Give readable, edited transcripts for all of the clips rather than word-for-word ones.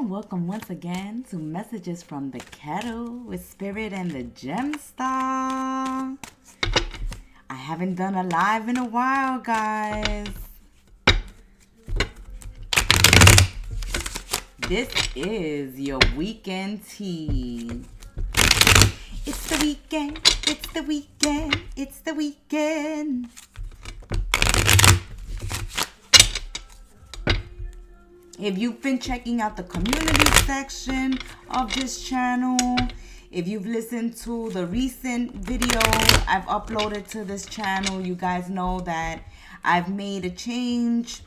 Welcome once again to Messages from the Kettle with Spirit and the Gemstar. I haven't done a live in a while, guys. This is your weekend tea. It's the weekend, it's the weekend, it's the weekend. If you've been checking out the community section of this channel, if you've listened to the recent video I've uploaded to this channel, you guys know that I've made a change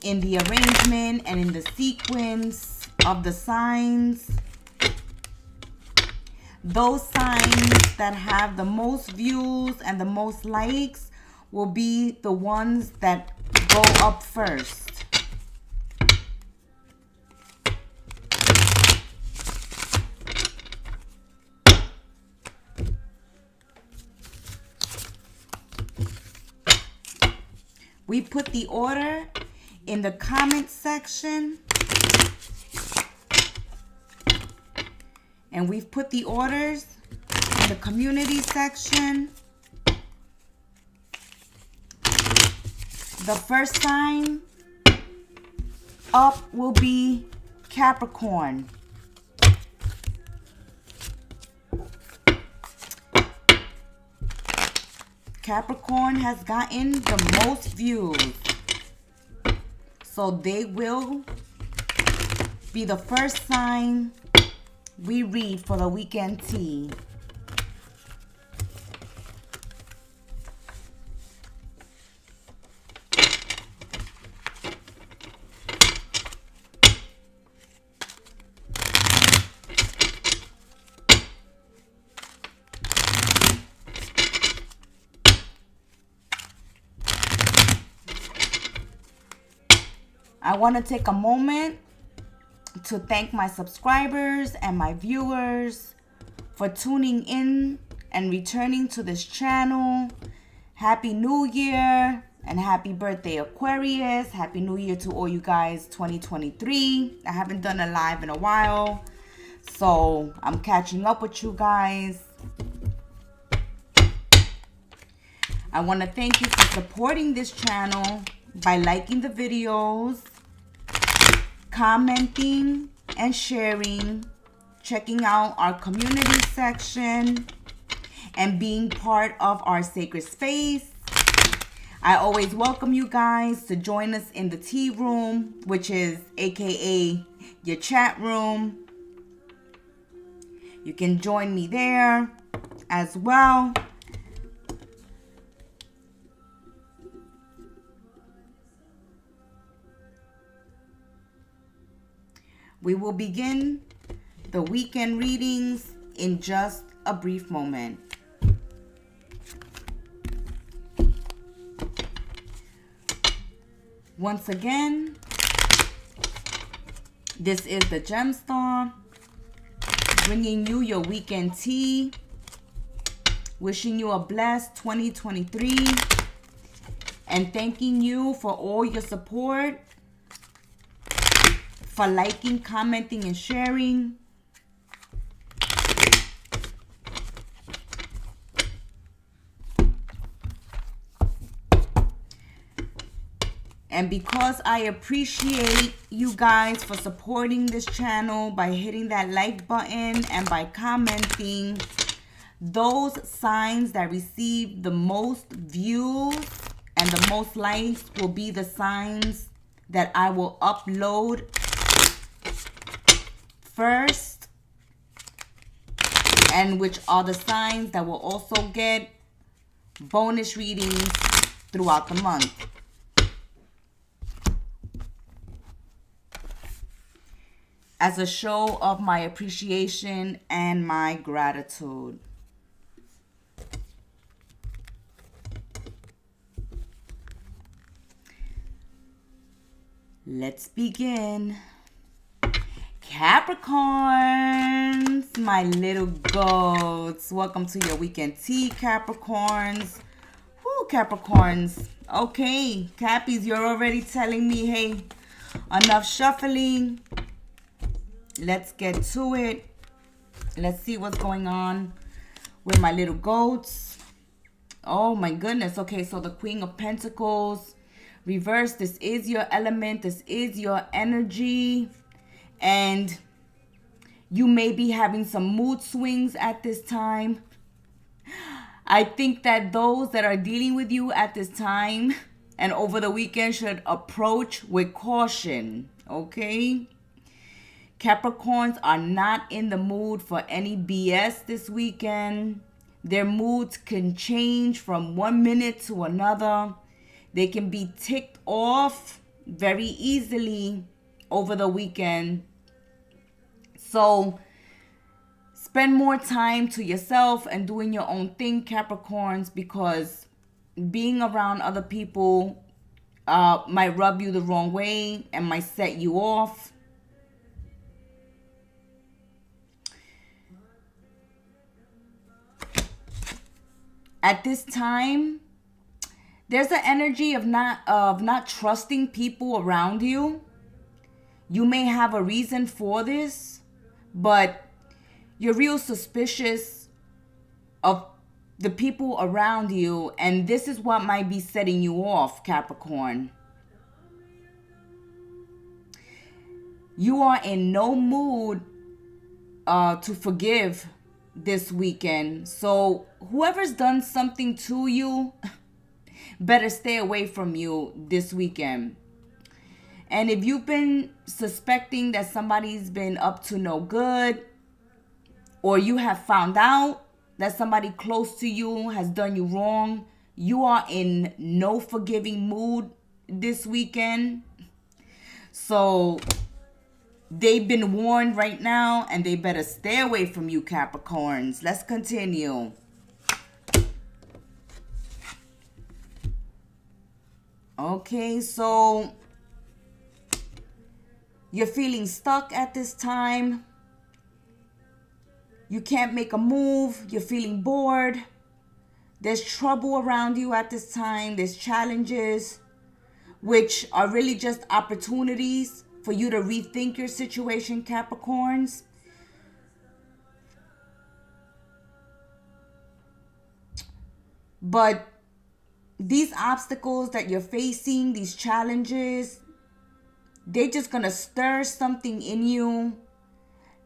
in the arrangement and in the sequence of the signs. Those signs that have the most views and the most likes will be the ones that go up first. We put the order in the comment section. And we've put the orders in the community section. The first sign up will be Capricorn. Capricorn has gotten the most views, so they will be the first sign we read for the weekend tea. I want to take a moment to thank my subscribers and my viewers for tuning in and returning to this channel. Happy New Year and happy birthday, Aquarius. Happy New Year to all you guys, 2023. I haven't done a live in a while, so I'm catching up with you guys. I want to thank you for supporting this channel by liking the videos, commenting and sharing, checking out our community section, and being part of our sacred space. I always welcome you guys to join us in the tea room, which is aka your chat room. You can join me there as well. We will begin the weekend readings in just a brief moment. Once again, this is the Gemstar, bringing you your weekend tea, wishing you a blessed 2023, and thanking you for all your support, for liking, commenting, and sharing. And because I appreciate you guys for supporting this channel by hitting that like button and by commenting, those signs that receive the most views and the most likes will be the signs that I will upload first, and which are the signs that will also get bonus readings throughout the month. As a show of my appreciation and my gratitude. Let's begin. Capricorns, my little goats. Welcome to your weekend tea, Capricorns. Whoo, Capricorns. Okay, Cappies, you're already telling me, hey, enough shuffling. Let's get to it. Let's see what's going on with my little goats. Oh my goodness. Okay, so the Queen of Pentacles reverse. This is your element. This is your energy. And you may be having some mood swings at this time. I think that those that are dealing with you at this time and over the weekend should approach with caution, okay? Capricorns are not in the mood for any BS this weekend. Their moods can change from 1 minute to another. They can be ticked off very easily over the weekend. So spend more time to yourself and doing your own thing, Capricorns, because being around other people might rub you the wrong way and might set you off. At this time, there's an energy of not trusting people around you. You may have a reason for this, but you're real suspicious of the people around you, and this is what might be setting you off, Capricorn. You are in no mood to forgive this weekend. So whoever's done something to you better stay away from you this weekend. And if you've been suspecting that somebody's been up to no good, or you have found out that somebody close to you has done you wrong, you are in no forgiving mood this weekend. So they've been warned right now, and they better stay away from you, Capricorns. Let's continue. Okay, so you're feeling stuck at this time. You can't make a move. You're feeling bored. There's trouble around you at this time. There's challenges, which are really just opportunities for you to rethink your situation, Capricorns. But these obstacles that you're facing, these challenges, they're just going to stir something in you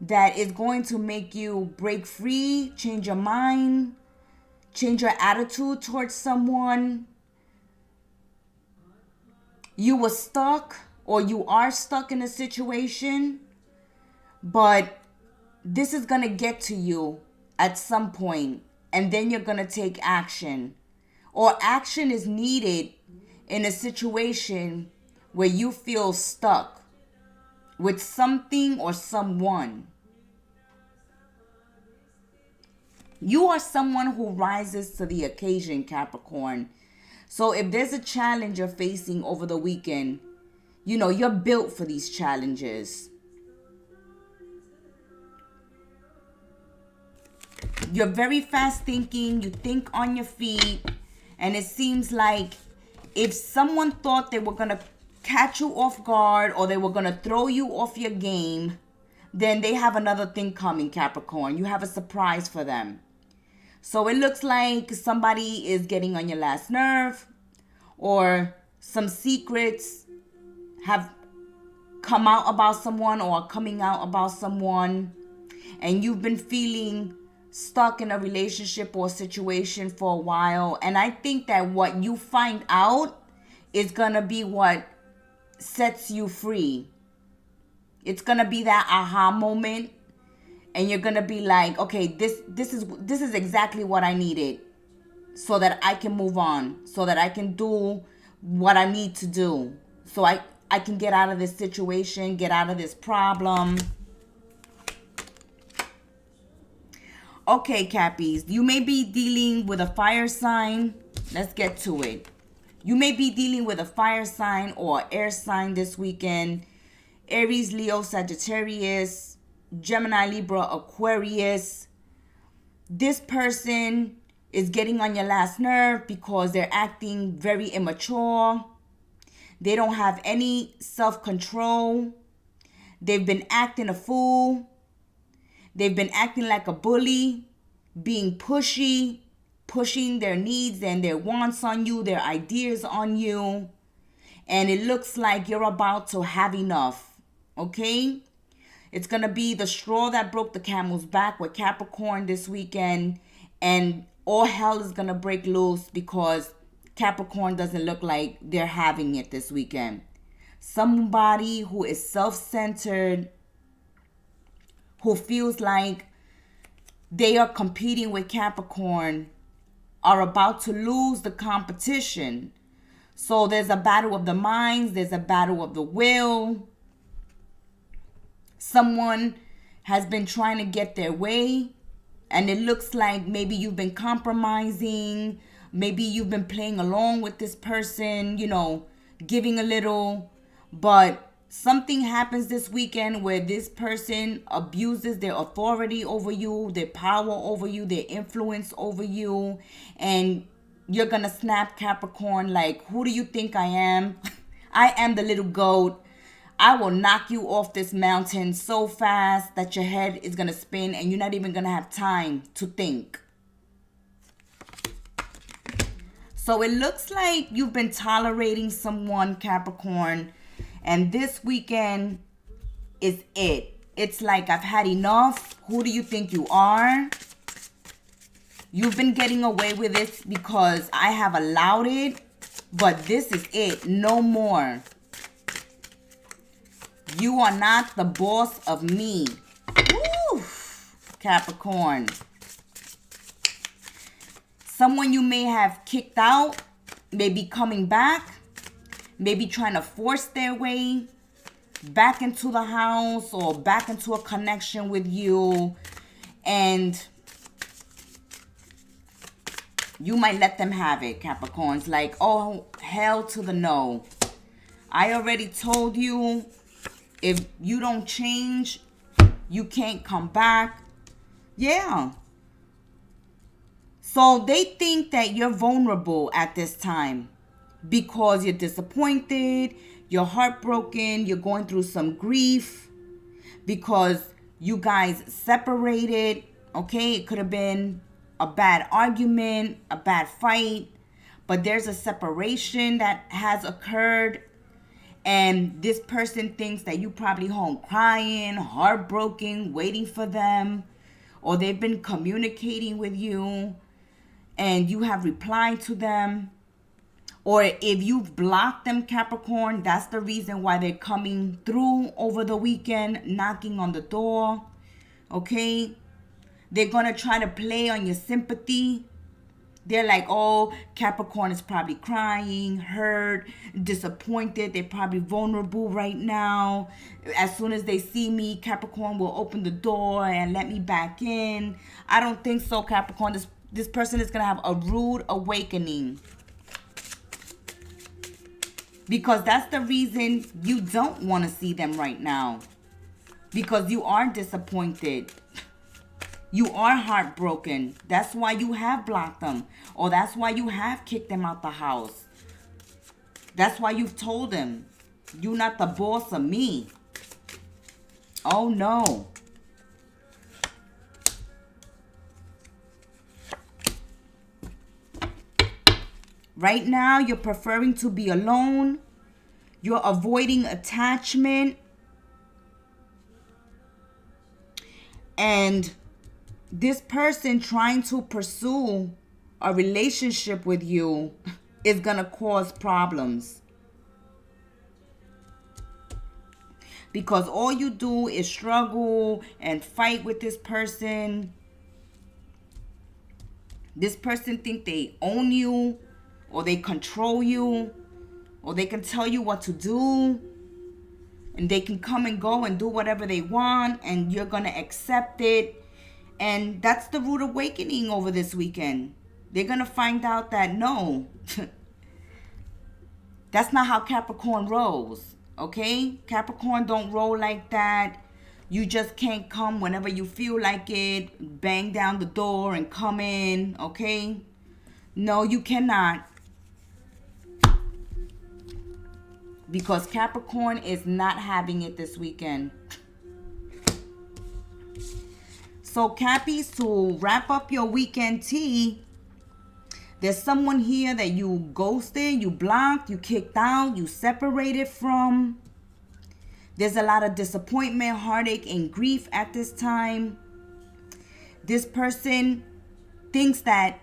that is going to make you break free, change your mind, change your attitude towards someone. You were stuck, or you are stuck in a situation, but this is going to get to you at some point, and then you're going to take action. Or action is needed in a situation where you feel stuck with something or someone. You are someone who rises to the occasion, Capricorn. So if there's a challenge you're facing over the weekend, you know, you're built for these challenges. You're very fast thinking. You think on your feet. And it seems like if someone thought they were going to catch you off guard, or they were going to throw you off your game, then they have another thing coming, Capricorn. You have a surprise for them. So it looks like somebody is getting on your last nerve, or some secrets have come out about someone or are coming out about someone, and you've been feeling stuck in a relationship or situation for a while. And I think that what you find out is going to be what sets you free. It's going to be that aha moment, and you're going to be like, okay, this is exactly what I needed, so that I can move on, so that I can do what I need to do, so I can get out of this situation, get out of this problem. Okay, Cappies, you may be dealing with a fire sign. Let's get to it. You may be dealing with a fire sign or air sign this weekend. Aries, Leo, Sagittarius, Gemini, Libra, Aquarius. This person is getting on your last nerve because they're acting very immature. They don't have any self-control. They've been acting a fool. They've been acting like a bully, being pushy, pushing their needs and their wants on you, their ideas on you. And it looks like you're about to have enough, okay? It's going to be the straw that broke the camel's back with Capricorn this weekend. And all hell is going to break loose because Capricorn doesn't look like they're having it this weekend. Somebody who is self-centered, who feels like they are competing with Capricorn, are about to lose the competition. So there's a battle of the minds. There's a battle of the will. Someone has been trying to get their way. And it looks like maybe you've been compromising. Maybe you've been playing along with this person, you know, giving a little. But something happens this weekend where this person abuses their authority over you, their power over you, their influence over you. And you're going to snap, Capricorn, like, who do you think I am? I am the little goat. I will knock you off this mountain so fast that your head is going to spin and you're not even going to have time to think. So it looks like you've been tolerating someone, Capricorn. And this weekend is it. It's like, I've had enough. Who do you think you are? You've been getting away with it because I have allowed it. But this is it. No more. You are not the boss of me. Woo! Capricorn. Someone you may have kicked out may be coming back. Maybe trying to force their way back into the house or back into a connection with you. And you might let them have it, Capricorns. Like, oh, hell to the no. I already told you, if you don't change, you can't come back. Yeah. So they think that you're vulnerable at this time because you're disappointed, you're heartbroken, you're going through some grief because you guys separated. Okay, it could have been a bad argument, a bad fight, but there's a separation that has occurred. And this person thinks that you probably home crying, heartbroken, waiting for them. Or they've been communicating with you and you have replied to them. Or if you've blocked them, Capricorn, that's the reason why they're coming through over the weekend, knocking on the door. Okay? They're going to try to play on your sympathy. They're like, oh, Capricorn is probably crying, hurt, disappointed. They're probably vulnerable right now. As soon as they see me, Capricorn will open the door and let me back in. I don't think so, Capricorn. This person is going to have a rude awakening. Because that's the reason you don't want to see them right now. Because you are disappointed. You are heartbroken. That's why you have blocked them. Or that's why you have kicked them out the house. That's why you've told them, you're not the boss of me. Oh no. Right now, you're preferring to be alone. You're avoiding attachment. And this person trying to pursue a relationship with you is going to cause problems. Because all you do is struggle and fight with this person. This person think they own you, or they control you, or they can tell you what to do. And they can come and go and do whatever they want, and you're going to accept it. And that's the rude awakening over this weekend. They're going to find out that no, that's not how Capricorn rolls. Okay? Capricorn don't roll like that. You just can't come whenever you feel like it. Bang down the door and come in. Okay? No, you cannot. Because Capricorn is not having it this weekend. So Cappies, to wrap up your weekend tea, there's someone here that you ghosted, you blocked, you kicked out, you separated from. There's a lot of disappointment, heartache, and grief at this time. This person thinks that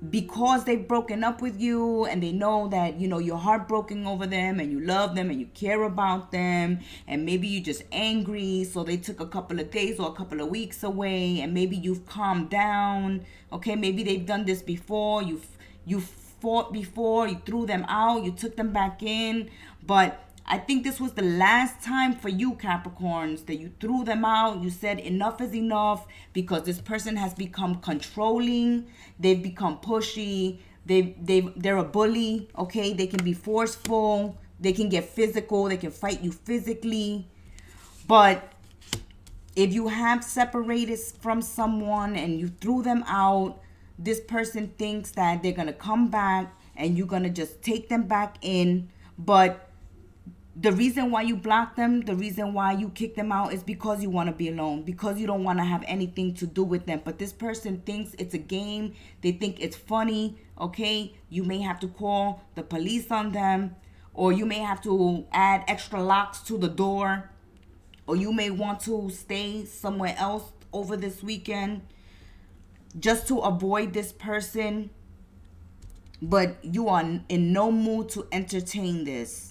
because they've broken up with you and they know that, you know, you're heartbroken over them and you love them and you care about them, and maybe you're just angry, so they took a couple of days or a couple of weeks away, and maybe you've calmed down. Okay, maybe they've done this before. You fought before, you threw them out, you took them back in, but I think this was the last time for you, Capricorns, that you threw them out. You said enough is enough, because this person has become controlling. They've become pushy. They're a bully. Okay, they can be forceful. They can get physical. They can fight you physically. But if you have separated from someone and you threw them out, this person thinks that they're gonna come back and you're gonna just take them back in. But the reason why you block them, the reason why you kick them out, is because you want to be alone, because you don't want to have anything to do with them. But this person thinks it's a game. They think it's funny. Okay, you may have to call the police on them, or you may have to add extra locks to the door, or you may want to stay somewhere else over this weekend just to avoid this person. But you are in no mood to entertain this.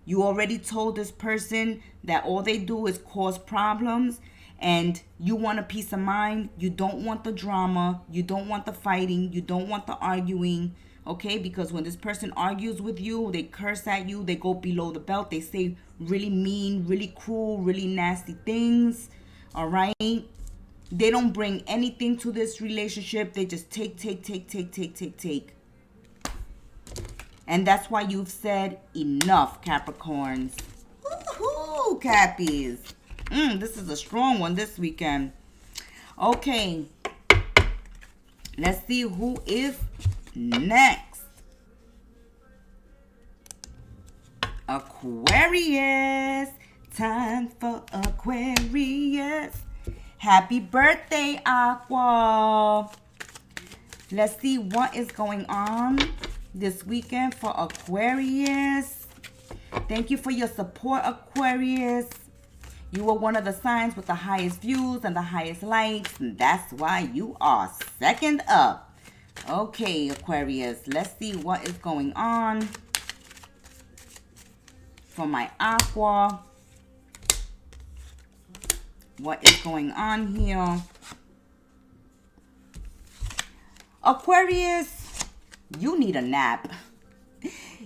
You already told this person that all they do is cause problems, and you want a peace of mind. You don't want the drama. You don't want the fighting. You don't want the arguing. Okay? Because when this person argues with you, they curse at you. They go below the belt. They say really mean, really cruel, really nasty things. All right? They don't bring anything to this relationship. They just take. And that's why you've said enough, Capricorns. Woohoo, Cappies. This is a strong one this weekend. Okay. Let's see who is next. Aquarius. Time for Aquarius. Happy birthday, Aqua. Let's see what is going on this weekend for Aquarius. Thank you for your support, Aquarius. You are one of the signs with the highest views and the highest likes, and that's why you are second up. Okay, Aquarius, let's see what is going on for my Aqua. What is going on here? Aquarius, you need a nap.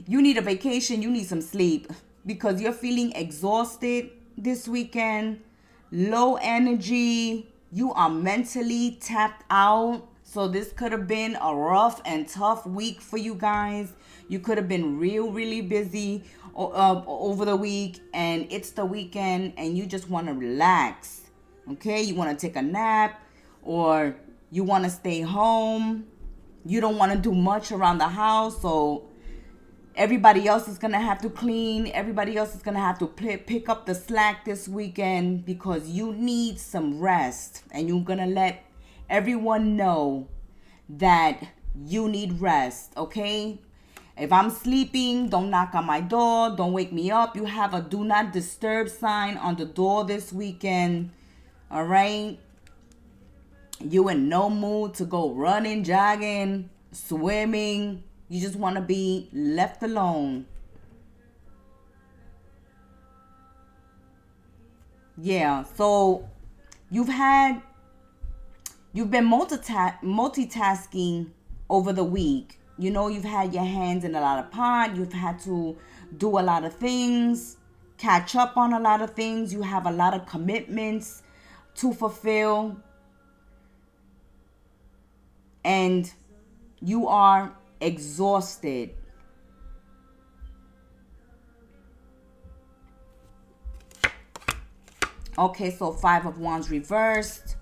You need a vacation. You need some sleep, because you're feeling exhausted this weekend. Low energy. You are mentally tapped out. So this could have been a rough and tough week for you guys. You could have been really busy over the week, and it's the weekend and you just want to relax. Okay, you want to take a nap, or you want to stay home. You don't want to do much around the house, so everybody else is going to have to clean. Everybody else is going to have to pick up the slack this weekend, because you need some rest. And you're going to let everyone know that you need rest, okay? If I'm sleeping, don't knock on my door. Don't wake me up. You have a do not disturb sign on the door this weekend, all right? You in no mood to go running, jogging, swimming. You just want to be left alone. Yeah, so you've been multitasking over the week. You know, you've had your hands in a lot of pot. You've had to do a lot of things, catch up on a lot of things. You have a lot of commitments to fulfill. And you are exhausted. Okay, so 5 of Wands reversed.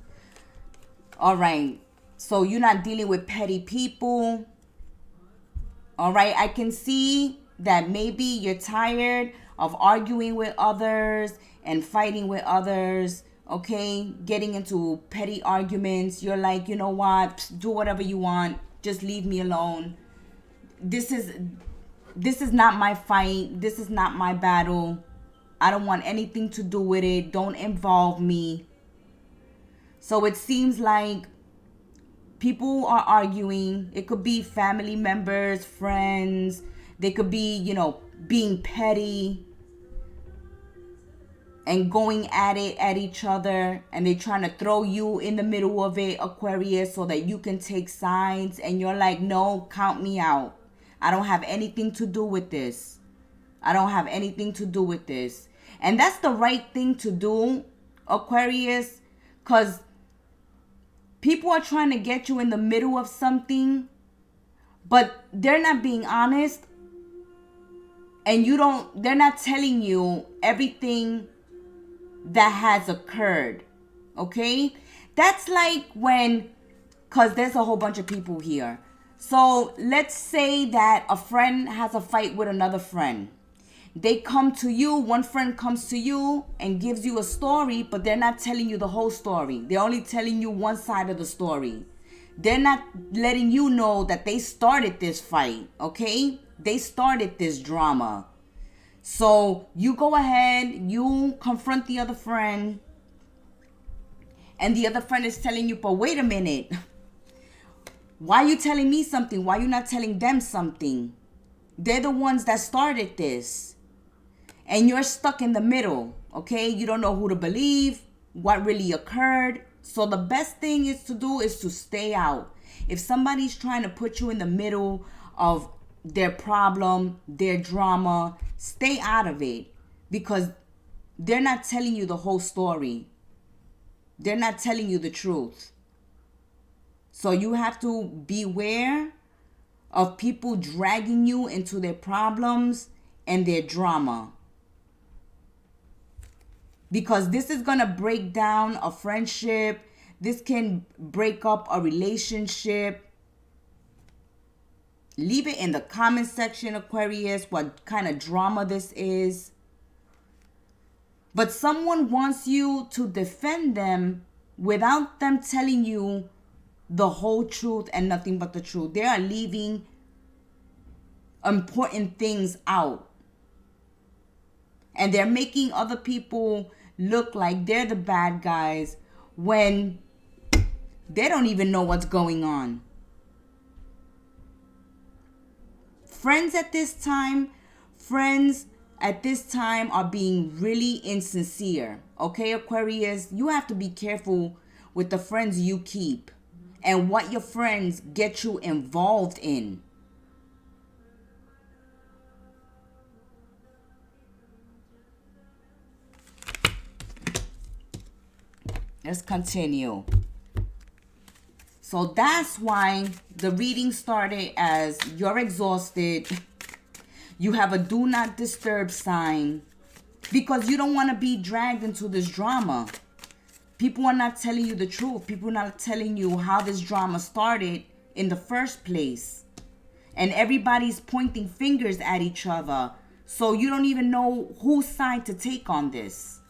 All right, so you're not dealing with petty people. All right, I can see that maybe you're tired of arguing with others and fighting with others. okay? Getting into petty arguments. You're like, you know what? Do whatever you want. Just leave me alone. This is not my fight. This is not my battle. I don't want anything to do with it. Don't involve me. So it seems like people are arguing. It could be family members, friends. They could be, you know, being petty and going at it at each other. And they're trying to throw you in the middle of it, Aquarius, so that you can take sides. And you're like, no, count me out. I don't have anything to do with this. I don't have anything to do with this. And that's the right thing to do, Aquarius, because people are trying to get you in the middle of something, but they're not being honest. And they're not telling you everything that has occurred. Okay? That's like when, because there's a whole bunch of people here. So let's say that a friend has a fight with another friend. They come to you, one friend comes to you and gives you a story, but they're not telling you the whole story. They're only telling you one side of the story. They're not letting you know that they started this fight, okay? They started this drama. So you go ahead, you confront the other friend, and the other friend is telling you, but wait a minute. Why are you telling me something? Why are you not telling them something? They're the ones that started this. And you're stuck in the middle, okay? You don't know who to believe, what really occurred. So the best thing is to stay out. If somebody's trying to put you in the middle of their problem, their drama, stay out of it, because they're not telling you the whole story. They're not telling you the truth. So you have to beware of people dragging you into their problems and their drama. Because this is going to break down a friendship. This can break up a relationship. Leave it in the comment section, Aquarius, what kind of drama this is. But someone wants you to defend them without them telling you the whole truth and nothing but the truth. They are leaving important things out. And they're making other people look like they're the bad guys when they don't even know what's going on. Friends at this time are being really insincere. Okay, Aquarius, you have to be careful with the friends you keep and what your friends get you involved in. Let's continue. So that's why the reading started as you're exhausted. You have a do not disturb sign because you don't want to be dragged into this drama. People are not telling you the truth. People are not telling you how this drama started in the first place. And everybody's pointing fingers at each other. So you don't even know whose side to take on this.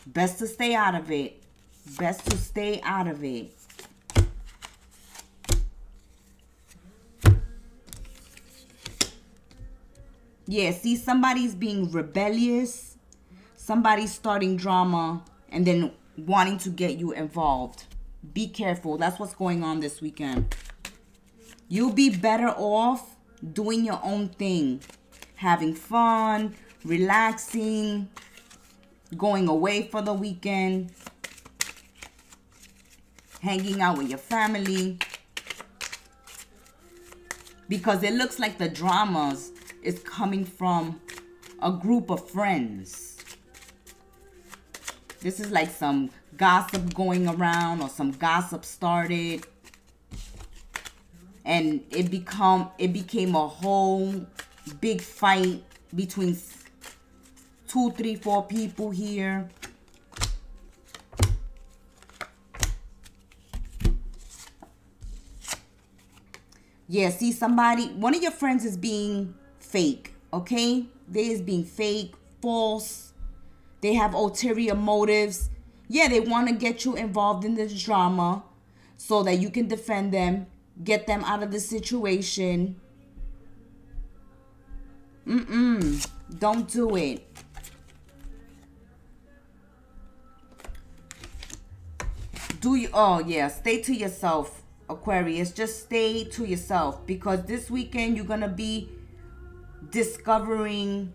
Best to stay out of it. Best to stay out of it. Yeah, see, somebody's being rebellious. Somebody's starting drama and then wanting to get you involved. Be careful. That's what's going on this weekend. You'll be better off doing your own thing. Having fun, relaxing, going away for the weekend, hanging out with your family. Because it looks like the dramas is coming from a group of friends. This is like some gossip going around, or some gossip started. And it became a whole big fight between 2, 3, 4 people here. Yeah, see, one of your friends is being fake, okay? They is being fake, false. They have ulterior motives. Yeah, they want to get you involved in this drama so that you can defend them, get them out of the situation. Don't do it. Stay to yourself, Aquarius. Just stay to yourself, because this weekend you're going to be discovering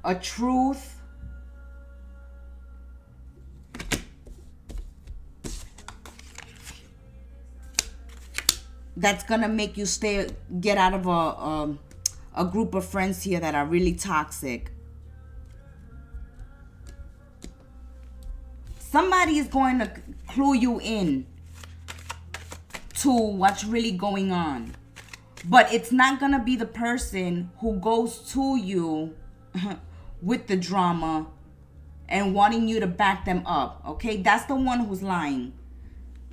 a truth that's going to make you get out of a group of friends here that are really toxic. Somebody is going to clue you in to what's really going on. But it's not going to be the person who goes to you with the drama and wanting you to back them up. Okay? That's the one who's lying.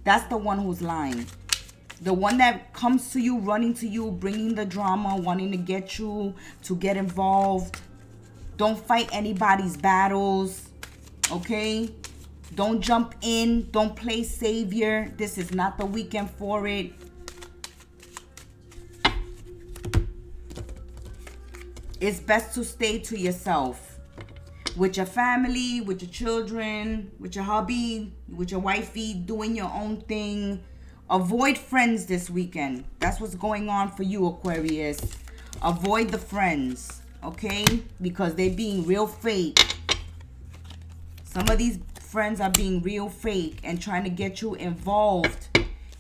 That's the one who's lying. The one that comes to you, running to you, bringing the drama, wanting to get you to get involved. Don't fight anybody's battles. Okay? Don't jump in. Don't play savior. This is not the weekend for it. It's best to stay to yourself. With your family, with your children, with your hubby, with your wifey, doing your own thing. Avoid friends this weekend. That's what's going on for you, Aquarius. Avoid the friends, okay? Because they're being real fake. Some of these friends are being real fake and trying to get you involved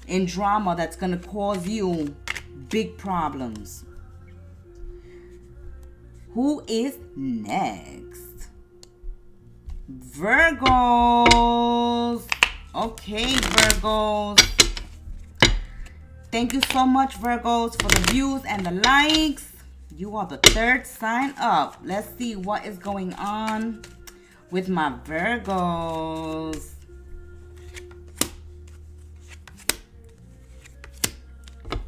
in drama that's going to cause you big problems. Who is next? Virgos. Okay, Virgos. Thank you so much, Virgos, for the views and the likes. You are the third sign up. Let's see what is going on with my Virgos.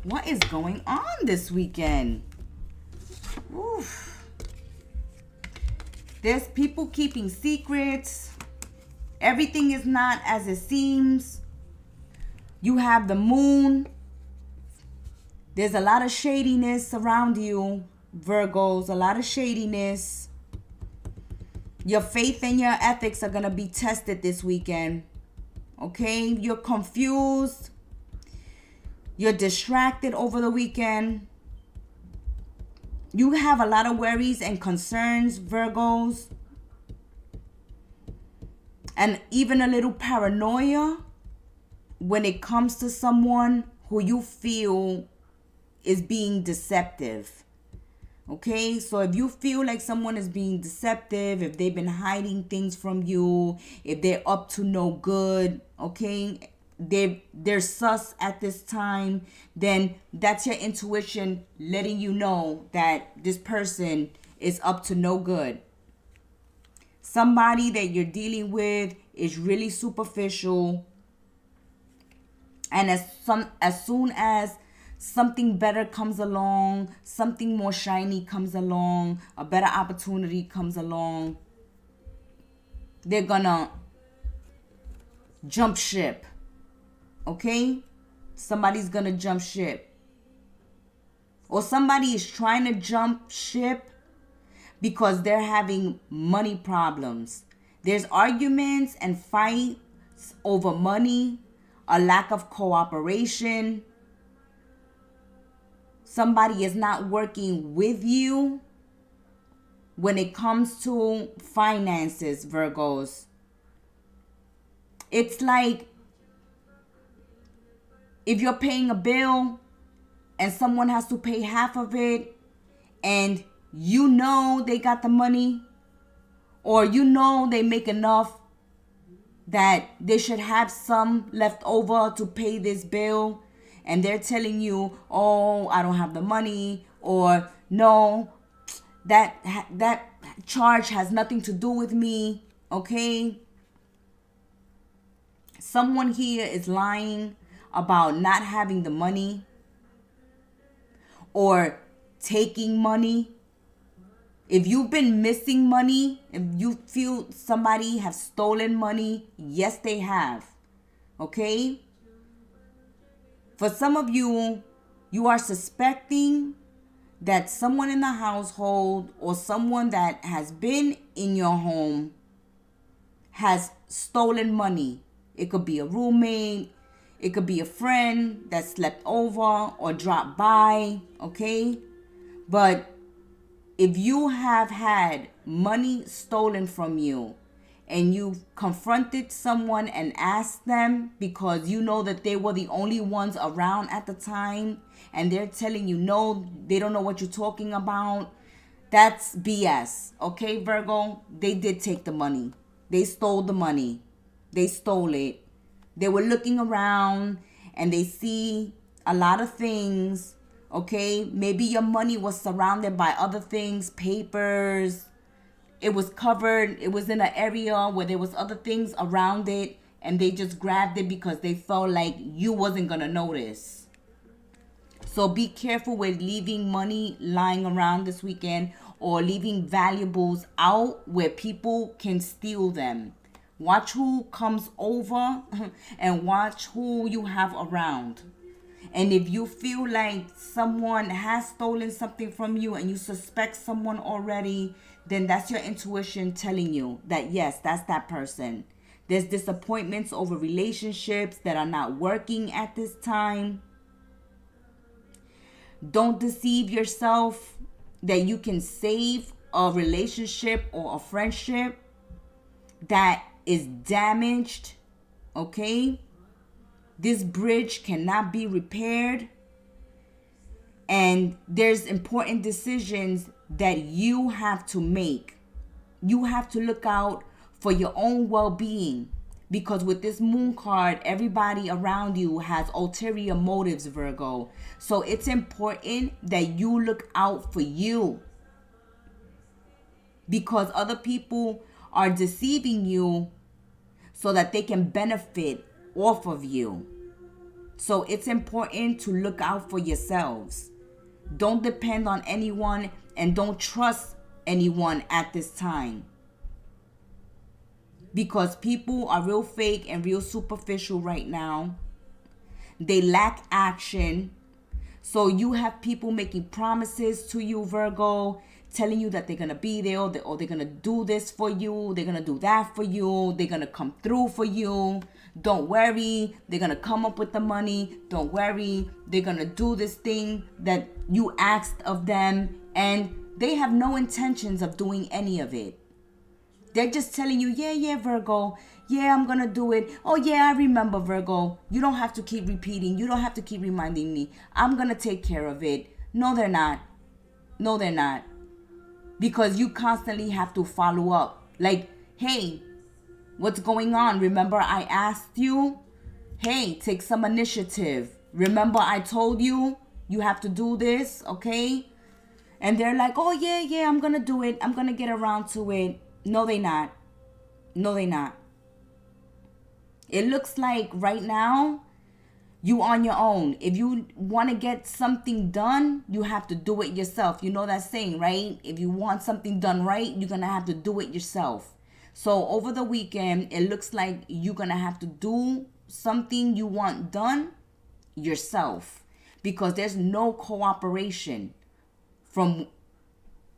What is going on this weekend? Oof. There's people keeping secrets. Everything is not as it seems. You have the moon. There's a lot of shadiness around you, Virgos. A lot of shadiness. Your faith and your ethics are going to be tested this weekend. Okay? You're confused. You're distracted over the weekend. You have a lot of worries and concerns, Virgos. And even a little paranoia when it comes to someone who you feel is being deceptive. Okay, so if you feel like someone is being deceptive, if they've been hiding things from you, if they're up to no good, okay, they're sus at this time, then that's your intuition letting you know that this person is up to no good. Somebody that you're dealing with is really superficial, and as soon as something better comes along, something more shiny comes along, a better opportunity comes along, they're gonna jump ship. Okay? Somebody's gonna jump ship. Or somebody is trying to jump ship because they're having money problems. There's arguments and fights over money, a lack of cooperation. Somebody is not working with you when it comes to finances, Virgos. It's like if you're paying a bill and someone has to pay half of it, and you know they got the money, or you know they make enough that they should have some left over to pay this bill, and they're telling you, oh, I don't have the money, or no, that charge has nothing to do with me, okay? Someone here is lying about not having the money or taking money. If you've been missing money, if you feel somebody has stolen money, yes, they have. Okay? For some of you, you are suspecting that someone in the household or someone that has been in your home has stolen money. It could be a roommate. It could be a friend that slept over or dropped by. Okay? But if you have had money stolen from you and you've confronted someone and asked them because you know that they were the only ones around at the time and they're telling you no, they don't know what you're talking about, that's BS. Okay, Virgo? They did take the money. They stole the money. They stole it. They were looking around and they see a lot of things. Okay, maybe your money was surrounded by other things, papers. It was covered. It was in an area where there was other things around it, and they just grabbed it because they felt like you wasn't gonna notice. So be careful with leaving money lying around this weekend or leaving valuables out where people can steal them. Watch who comes over and watch who you have around. And if you feel like someone has stolen something from you and you suspect someone already, then that's your intuition telling you that yes, that's that person. There's disappointments over relationships that are not working at this time. Don't deceive yourself that you can save a relationship or a friendship that is damaged. Okay? This bridge cannot be repaired. And there's important decisions that you have to make. You have to look out for your own well-being. Because with this moon card, everybody around you has ulterior motives, Virgo. So it's important that you look out for you. Because other people are deceiving you so that they can benefit off of you. So it's important to look out for yourselves. Don't depend on anyone and don't trust anyone at this time. Because people are real fake and real superficial right now. They lack action. So you have people making promises to you, Virgo, telling you that they're going to be there or they're going to do this for you. They're going to do that for you. They're going to come through for you. Don't worry. They're going to come up with the money. Don't worry. They're going to do this thing that you asked of them. And they have no intentions of doing any of it. They're just telling you, yeah, Virgo. Yeah, I'm going to do it. Oh, yeah, I remember, Virgo. You don't have to keep repeating. You don't have to keep reminding me. I'm going to take care of it. No, they're not. No, they're not. Because you constantly have to follow up. Like, hey, what's going on? Remember I asked you? Hey, take some initiative. Remember I told you you have to do this, okay? And they're like, oh, yeah, I'm going to do it. I'm going to get around to it. No, they're not. No, they're not. It looks like right now, you on your own. If you want to get something done, you have to do it yourself. You know that saying, right? If you want something done right, you're going to have to do it yourself. So over the weekend, it looks like you're going to have to do something you want done yourself. Because there's no cooperation from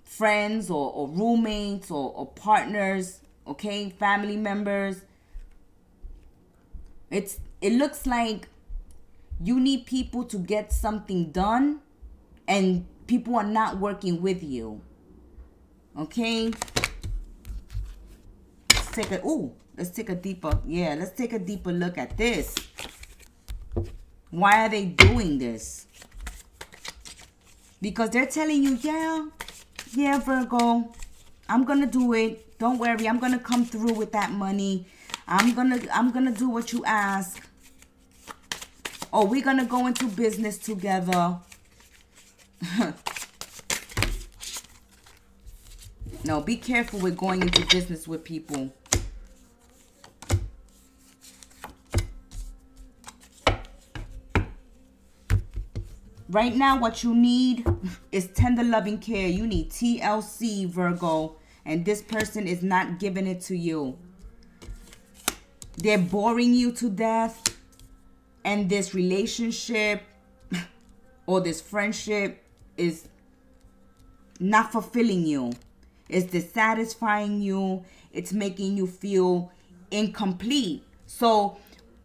friends or roommates or partners, okay, family members. It looks like you need people to get something done and people are not working with you. Okay? Let's take a deeper look at this. Why are they doing this? Because they're telling you, yeah, Virgo, I'm gonna do it. Don't worry, I'm gonna come through with that money. I'm gonna do what you ask. Oh, we're gonna go into business together. No, be careful with going into business with people. Right now, what you need is tender loving care. You need TLC, Virgo. And this person is not giving it to you. They're boring you to death. And this relationship or this friendship is not fulfilling you. It's dissatisfying you. It's making you feel incomplete. So,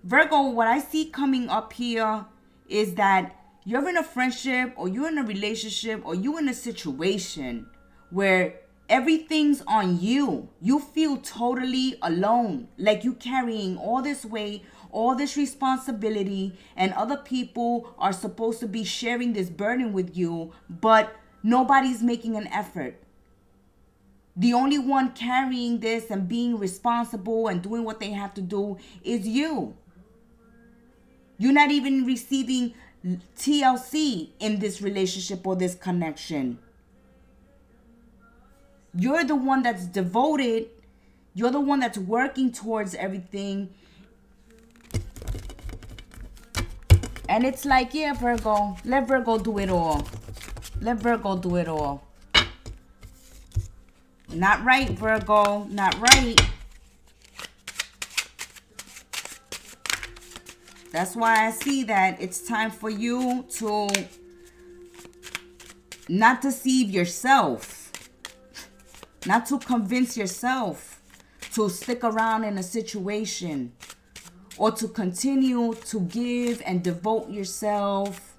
Virgo, what I see coming up here is that you're in a friendship or you're in a relationship or you're in a situation where everything's on you. You feel totally alone. Like you carrying all this weight, all this responsibility, and other people are supposed to be sharing this burden with you, but nobody's making an effort. The only one carrying this and being responsible and doing what they have to do is you. You're not even receiving TLC in this relationship or this connection. You're the one that's devoted. You're the one that's working towards everything. And it's like, yeah, Virgo, let Virgo do it all. Let Virgo do it all. Not right, Virgo. Not right. That's why I see that it's time for you to not deceive yourself. Not to convince yourself to stick around in a situation. Or to continue to give and devote yourself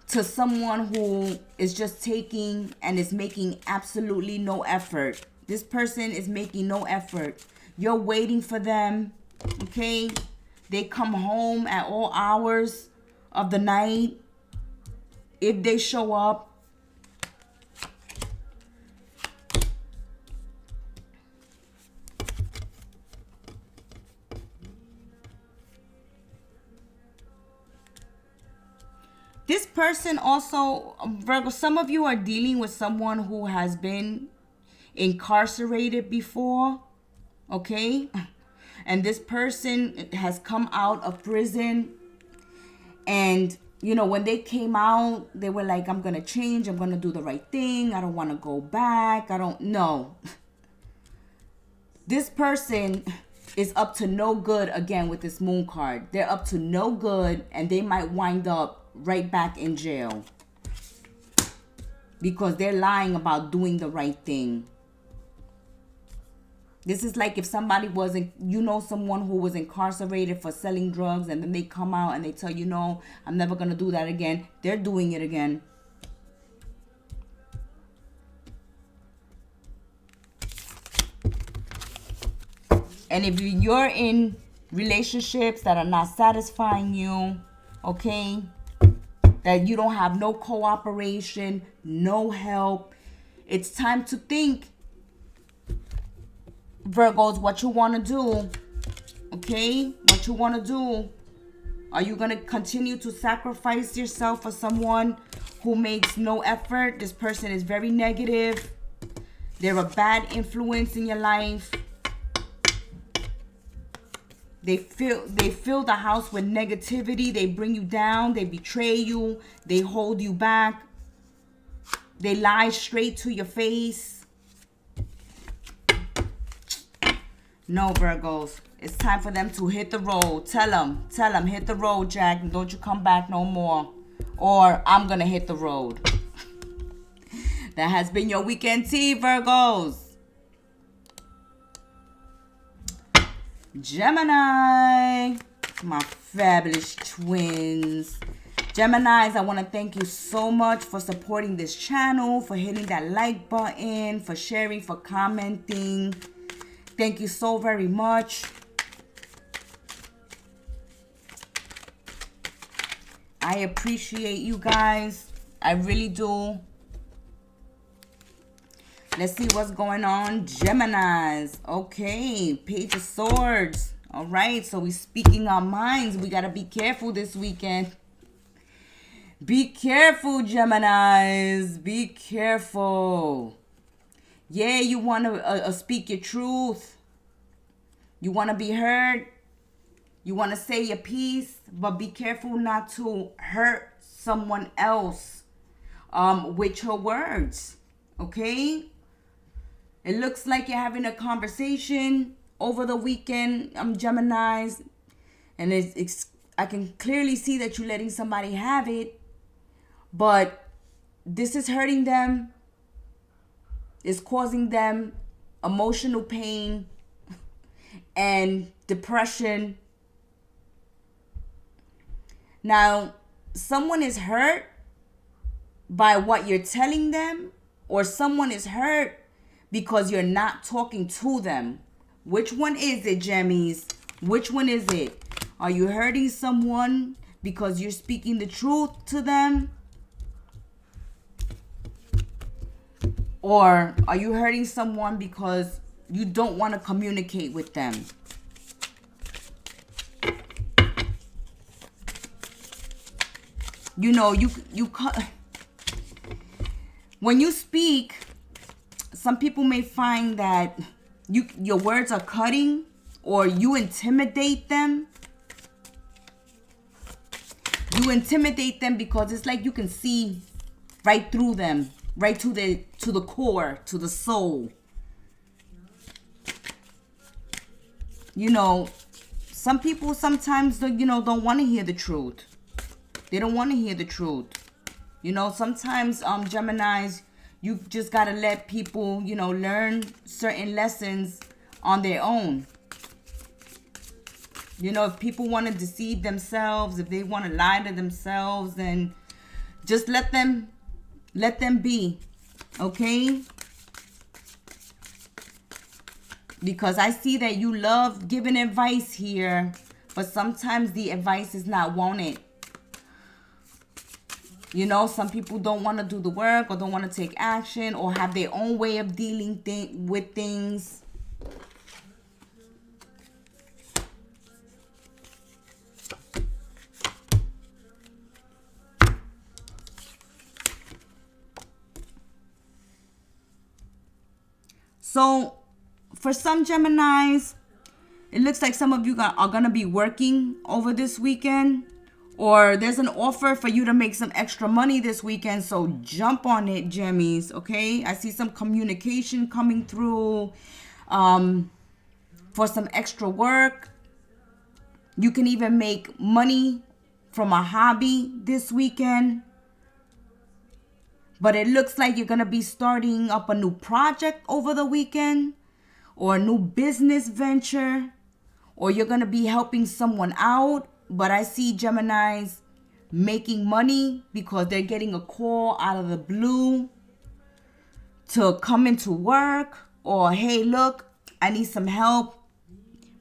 to someone who is just taking and is making absolutely no effort. This person is making no effort. You're waiting for them, okay? They come home at all hours of the night. If they show up. This person also, Virgo, some of you are dealing with someone who has been incarcerated before, okay? And this person has come out of prison. And, you know, when they came out, they were like, I'm going to change. I'm going to do the right thing. I don't want to go back. I don't know. This person is up to no good again with this moon card. They're up to no good and they might wind up right back in jail because they're lying about doing the right thing. This is like if somebody wasn't, you know, someone who was incarcerated for selling drugs and then they come out and they tell you, no, I'm never going to do that again. They're doing it again. And if you're in relationships that are not satisfying you, okay, that you don't have no cooperation, no help, it's time to think, Virgos, what you want to do, okay? What you want to do. Are you going to continue to sacrifice yourself for someone who makes no effort? This person is very negative. They're a bad influence in your life. They fill the house with negativity. They bring you down. They betray you. They hold you back. They lie straight to your face. No, Virgos. It's time for them to hit the road. Tell them, hit the road, Jack. And don't you come back no more. Or I'm going to hit the road. That has been your weekend tea, Virgos. Gemini, my fabulous twins. Geminis, I want to thank you so much for supporting this channel, for hitting that like button, for sharing, for commenting. Thank you so very much. I appreciate you guys. I really do. Let's see what's going on. Geminis. Okay. Page of Swords. All right. So we're speaking our minds. We got to be careful this weekend. Be careful, Geminis. Be careful. Yeah, you want to speak your truth. You want to be heard. You want to say your piece. But be careful not to hurt someone else with your words. Okay? It looks like you're having a conversation over the weekend, Geminis. And I can clearly see that you're letting somebody have it. But this is hurting them. It's causing them emotional pain and depression. Now, someone is hurt by what you're telling them, or someone is hurt because you're not talking to them. Which one is it, Gemmies? Which one is it? Are you hurting someone because you're speaking the truth to them? Or are you hurting someone because you don't want to communicate with them? You know, when you speak, some people may find that your words are cutting, or you intimidate them. You intimidate them because it's like you can see right through them, right to the core, to the soul. You know, some people sometimes don't want to hear the truth. They don't want to hear the truth. You know, sometimes Geminis, you just got to let people, learn certain lessons on their own. You know, if people want to deceive themselves, if they want to lie to themselves, then just let them be. Okay? Because I see that you love giving advice here, but sometimes the advice is not wanted. You know, some people don't want to do the work, or don't want to take action, or have their own way of dealing with things. So, for some Geminis, it looks like some of you are going to be working over this weekend. Or there's an offer for you to make some extra money this weekend. So jump on it, Gemmies, okay? I see some communication coming through for some extra work. You can even make money from a hobby this weekend. But it looks like you're going to be starting up a new project over the weekend, or a new business venture, or you're going to be helping someone out. But I see Geminis making money because they're getting a call out of the blue to come into work, or, hey, look, I need some help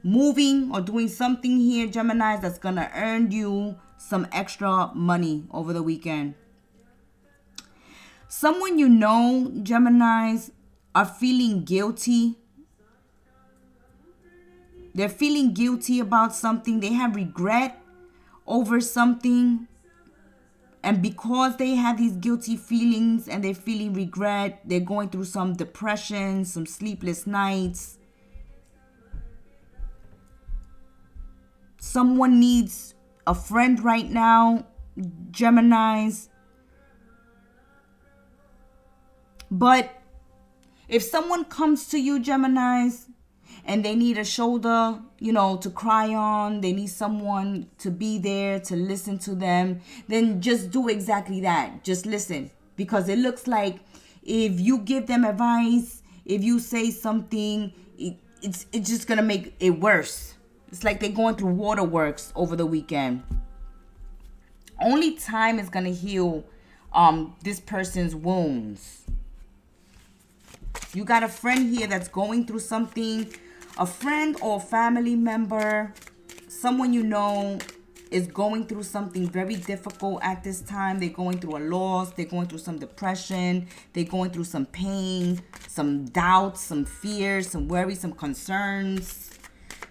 moving or doing something here, Geminis, that's going to earn you some extra money over the weekend. Someone you know, Geminis, are feeling guilty. They're feeling guilty about something. They have regret over something. And because they have these guilty feelings and they're feeling regret, they're going through some depression, some sleepless nights. Someone needs a friend right now, Geminis. But if someone comes to you, Geminis, and they need a shoulder, to cry on, they need someone to be there to listen to them, then just do exactly that. Just listen. Because it looks like if you give them advice, if you say something, it's just going to make it worse. It's like they're going through waterworks over the weekend. Only time is going to heal this person's wounds. You got a friend here that's going through something. A friend or family member, someone you know, is going through something very difficult at this time. They're going through a loss. They're going through some depression. They're going through some pain, some doubts, some fears, some worries, some concerns.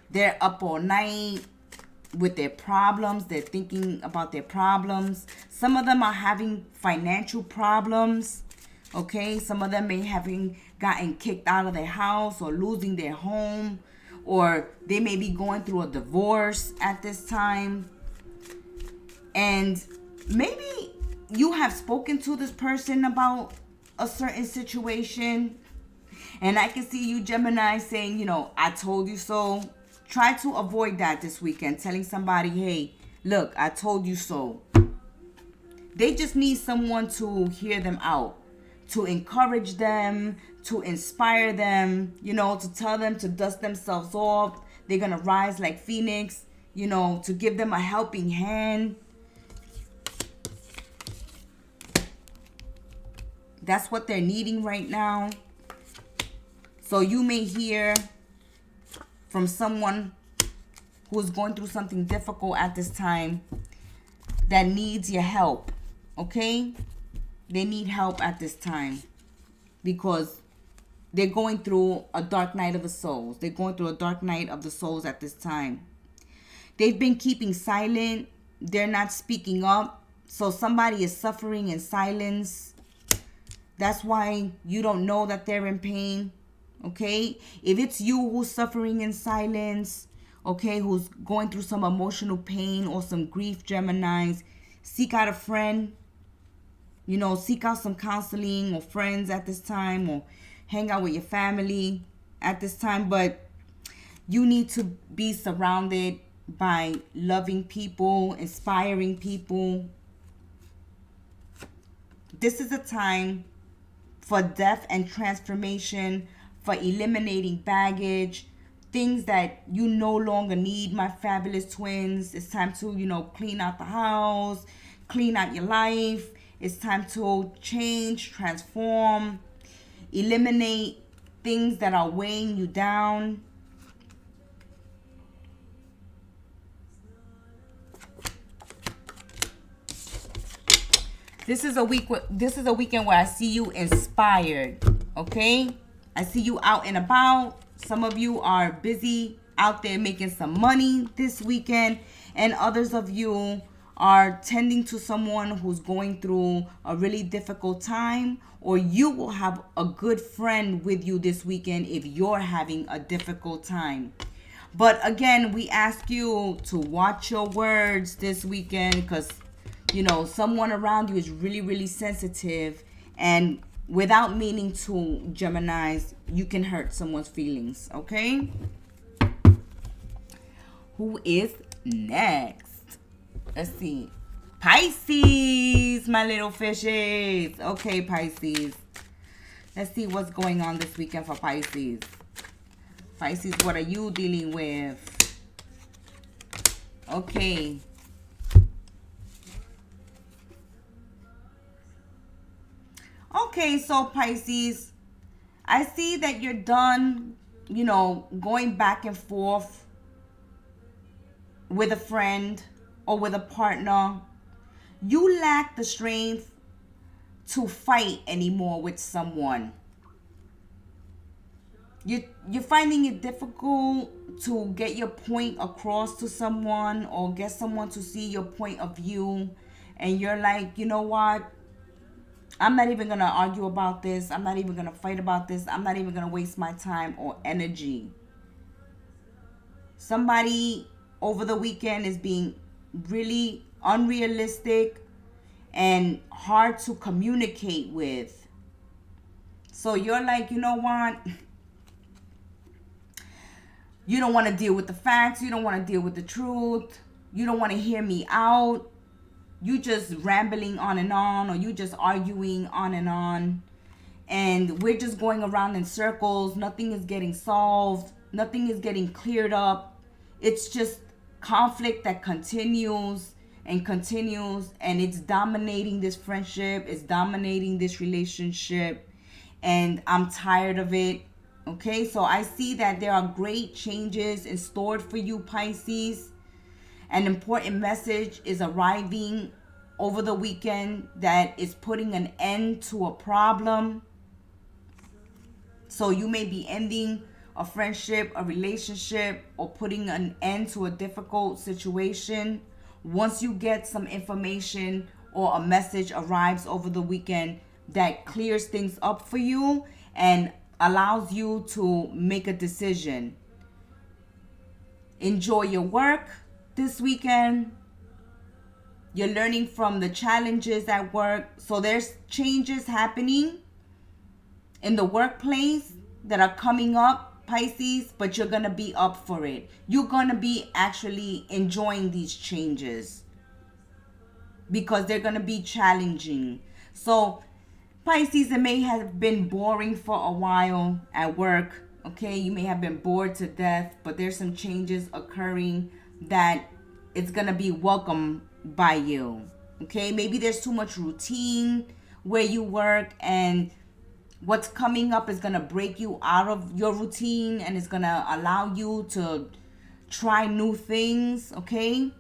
They're up all night with their problems. They're thinking about their problems. Some of them are having financial problems. Okay, some of them may having gotten kicked out of their house or losing their home, or they may be going through a divorce at this time. And maybe you have spoken to this person about a certain situation. And I can see you, Gemini, saying, you know, I told you so. Try to avoid that this weekend. Telling somebody, hey, look, I told you so. They just need someone to hear them out, to encourage them, to inspire them, you know, to tell them to dust themselves off. They're going to rise like Phoenix, you know, to give them a helping hand. That's what they're needing right now. So you may hear from someone who is going through something difficult at this time that needs your help. Okay? They need help at this time because they're going through a dark night of the souls. They're going through a dark night of the souls at this time. They've been keeping silent. They're not speaking up. So somebody is suffering in silence. That's why you don't know that they're in pain. Okay? If it's you who's suffering in silence, okay, who's going through some emotional pain or some grief, Geminis, seek out a friend. You know, seek out some counseling or friends at this time, or hang out with your family at this time. But you need to be surrounded by loving people, inspiring people. This is a time for death and transformation, for eliminating baggage, things that you no longer need, my fabulous twins. It's time to, you know, clean out the house, clean out your life. It's time to change, transform, eliminate things that are weighing you down. This is a weekend where I see you inspired, okay? I see you out and about. Some of you are busy out there making some money this weekend, and others of you are tending to someone who's going through a really difficult time, or you will have a good friend with you this weekend if you're having a difficult time. But again, we ask you to watch your words this weekend because, you know, someone around you is really, really sensitive, and without meaning to, Geminis, you can hurt someone's feelings, okay? Who is next? Let's see. Pisces, my little fishes. Okay, Pisces. Let's see what's going on this weekend for Pisces. Pisces, what are you dealing with? Okay. Okay, so Pisces, I see that you're done, you know, going back and forth with a friend or with a partner. You lack the strength to fight anymore with someone. You're finding it difficult to get your point across to someone or get someone to see your point of view. And you're like, you know what? I'm not even going to argue about this. I'm not even going to fight about this. I'm not even going to waste my time or energy. Somebody over the weekend is being really unrealistic and hard to communicate with. So you're like, you know what? You don't want to deal with the facts. You don't want to deal with the truth. You don't want to hear me out. You just rambling on and on, or you just arguing on and on. And we're just going around in circles. Nothing is getting solved. Nothing is getting cleared up. It's just conflict that continues and continues, and it's dominating this friendship. It's dominating this relationship, and I'm tired of it. Okay, so I see that there are great changes in store for you, Pisces. An important message is arriving over the weekend that is putting an end to a problem. So you may be ending a friendship, a relationship, or putting an end to a difficult situation. Once you get some information or a message arrives over the weekend that clears things up for you and allows you to make a decision. Enjoy your work this weekend. You're learning from the challenges at work. So there's changes happening in the workplace that are coming up, Pisces, but you're going to be up for it. You're going to be actually enjoying these changes because they're going to be challenging. So Pisces, it may have been boring for a while at work. Okay, you may have been bored to death, but there's some changes occurring that it's going to be welcomed by you. Okay, maybe there's too much routine where you work, and what's coming up is going to break you out of your routine and it's going to allow you to try new things, okay?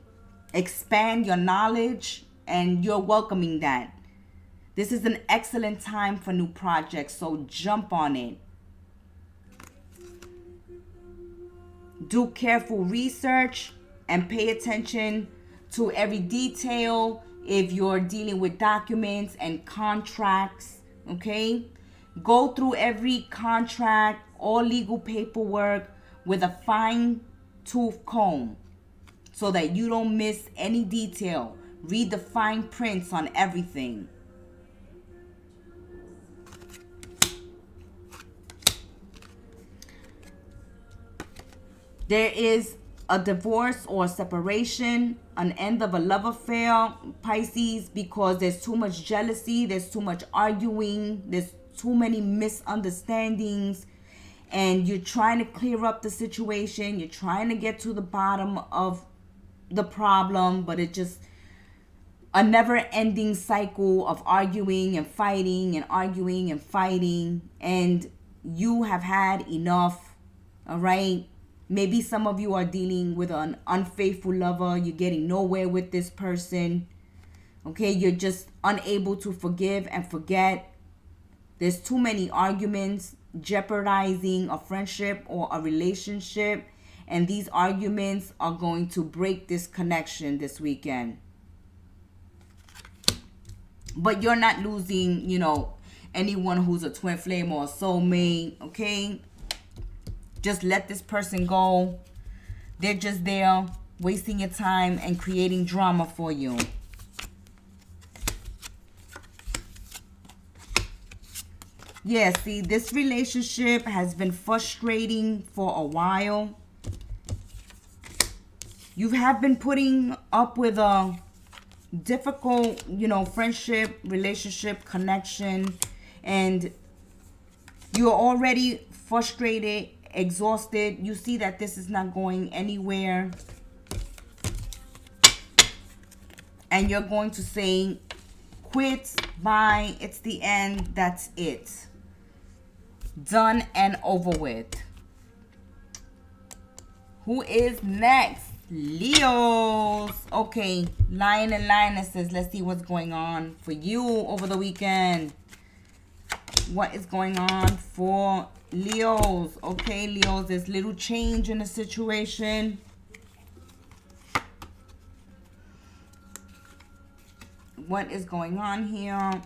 Expand your knowledge, and you're welcoming that. This is an excellent time for new projects, so jump on it. Do careful research and pay attention to every detail if you're dealing with documents and contracts, okay? Go through every contract, all legal paperwork with a fine-tooth comb so that you don't miss any detail. Read the fine prints on everything. There is a divorce or separation, an end of a love affair, Pisces, because there's too much jealousy, there's too much arguing, there's too many misunderstandings, and you're trying to clear up the situation, you're trying to get to the bottom of the problem, but it just a never-ending cycle of arguing and fighting and arguing and fighting, and you have had enough, all right? Maybe some of you are dealing with an unfaithful lover. You're getting nowhere with this person. Okay, you're just unable to forgive and forget. There's too many arguments jeopardizing a friendship or a relationship. And these arguments are going to break this connection this weekend. But you're not losing, anyone who's a twin flame or a soulmate, okay? Just let this person go. They're just there wasting your time and creating drama for you. Yeah, see, this relationship has been frustrating for a while. You have been putting up with a difficult, friendship, relationship, connection, and you're already frustrated, exhausted. You see that this is not going anywhere, and you're going to say, quit, bye, it's the end, that's it. Done and over with. Who is next? Leos. Okay, Lion and Lionesses. Let's see what's going on for you over the weekend. What is going on for Leos? Okay, Leos, there's little change in the situation. What is going on here?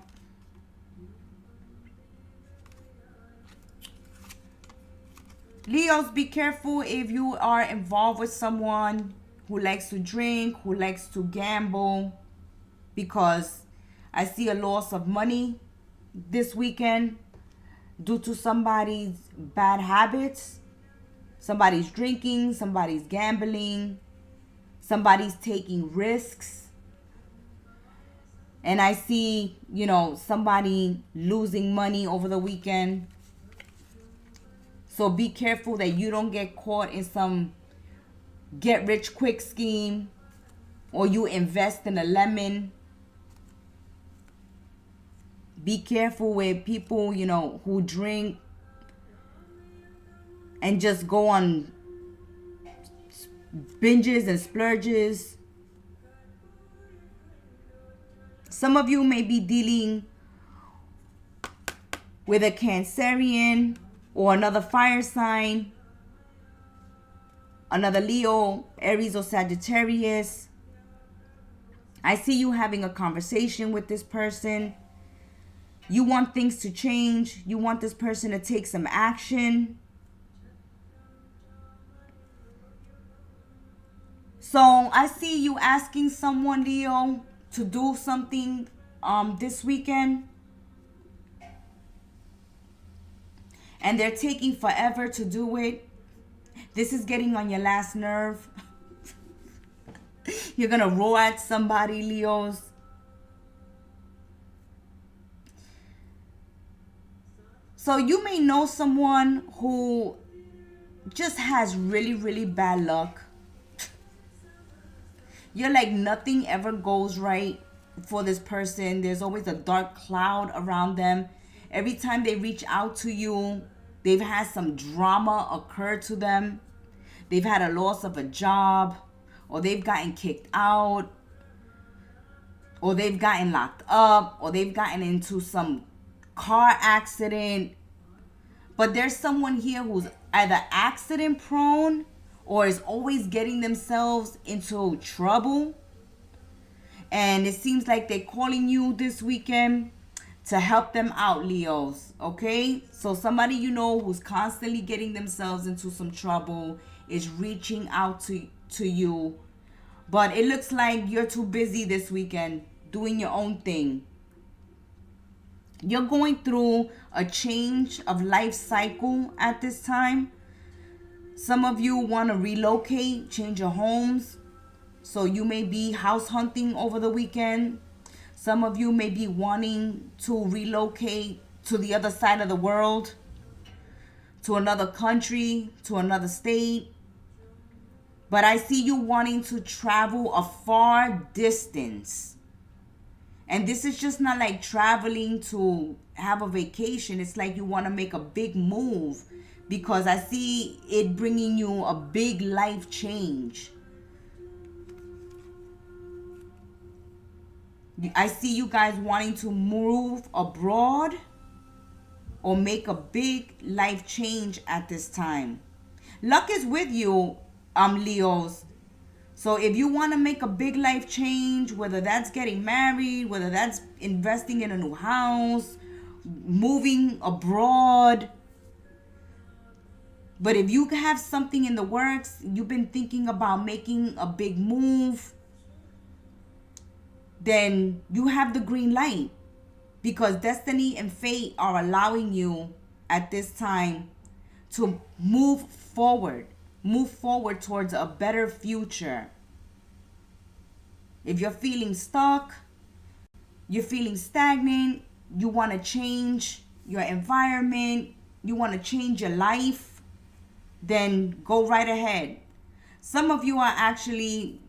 Leos, be careful if you are involved with someone who likes to drink, who likes to gamble, because I see a loss of money this weekend due to somebody's bad habits. Somebody's drinking, somebody's gambling, somebody's taking risks. And I see, somebody losing money over the weekend. So be careful that you don't get caught in some get-rich-quick scheme, or you invest in a lemon. Be careful with people, who drink and just go on binges and splurges. Some of you may be dealing with a Cancerian or another fire sign, another Leo, Aries, or Sagittarius. I see you having a conversation with this person. You want things to change. You want this person to take some action. So I see you asking someone, Leo, to do something this weekend, and they're taking forever to do it. This is getting on your last nerve. You're gonna roar at somebody, Leos. So you may know someone who just has really, really bad luck. You're like, nothing ever goes right for this person. There's always a dark cloud around them. Every time they reach out to you, they've had some drama occur to them. They've had a loss of a job, or they've gotten kicked out, or they've gotten locked up, or they've gotten into some car accident. But there's someone here who's either accident prone or is always getting themselves into trouble. And it seems like they're calling you this weekend to help them out, Leos. Okay? So somebody you know who's constantly getting themselves into some trouble is reaching out to you. But it looks like you're too busy this weekend doing your own thing. You're going through a change of life cycle at this time. Some of you want to relocate, change your homes. So you may be house hunting over the weekend. Some of you may be wanting to relocate to the other side of the world, to another country, to another state. But I see you wanting to travel a far distance. And this is just not like traveling to have a vacation. It's like you want to make a big move, because I see it bringing you a big life change. I see you guys wanting to move abroad or make a big life change at this time. Luck is with you, Leos. So if you want to make a big life change, whether that's getting married, whether that's investing in a new house, moving abroad. But if you have something in the works, you've been thinking about making a big move, then you have the green light, because destiny and fate are allowing you at this time to move forward towards a better future. If you're feeling stuck, you're feeling stagnant, you want to change your environment, you want to change your life, then go right ahead. Some of you are actually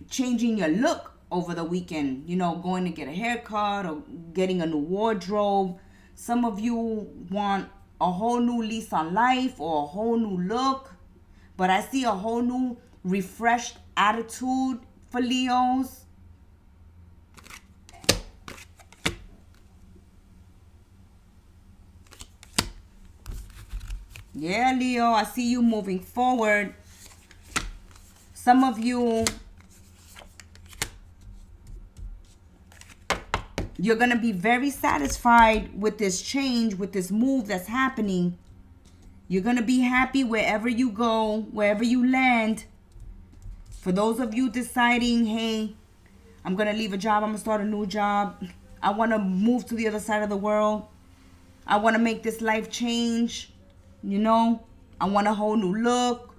changing your look over the weekend, going to get a haircut or getting a new wardrobe. Some of you want a whole new lease on life or a whole new look. But I see a whole new refreshed attitude for Leos. Yeah, Leo, I see you moving forward. Some of you, you're going to be very satisfied with this change, with this move that's happening. You're going to be happy wherever you go, wherever you land. For those of you deciding, hey, I'm going to leave a job, I'm going to start a new job. I want to move to the other side of the world. I want to make this life change. I want a whole new look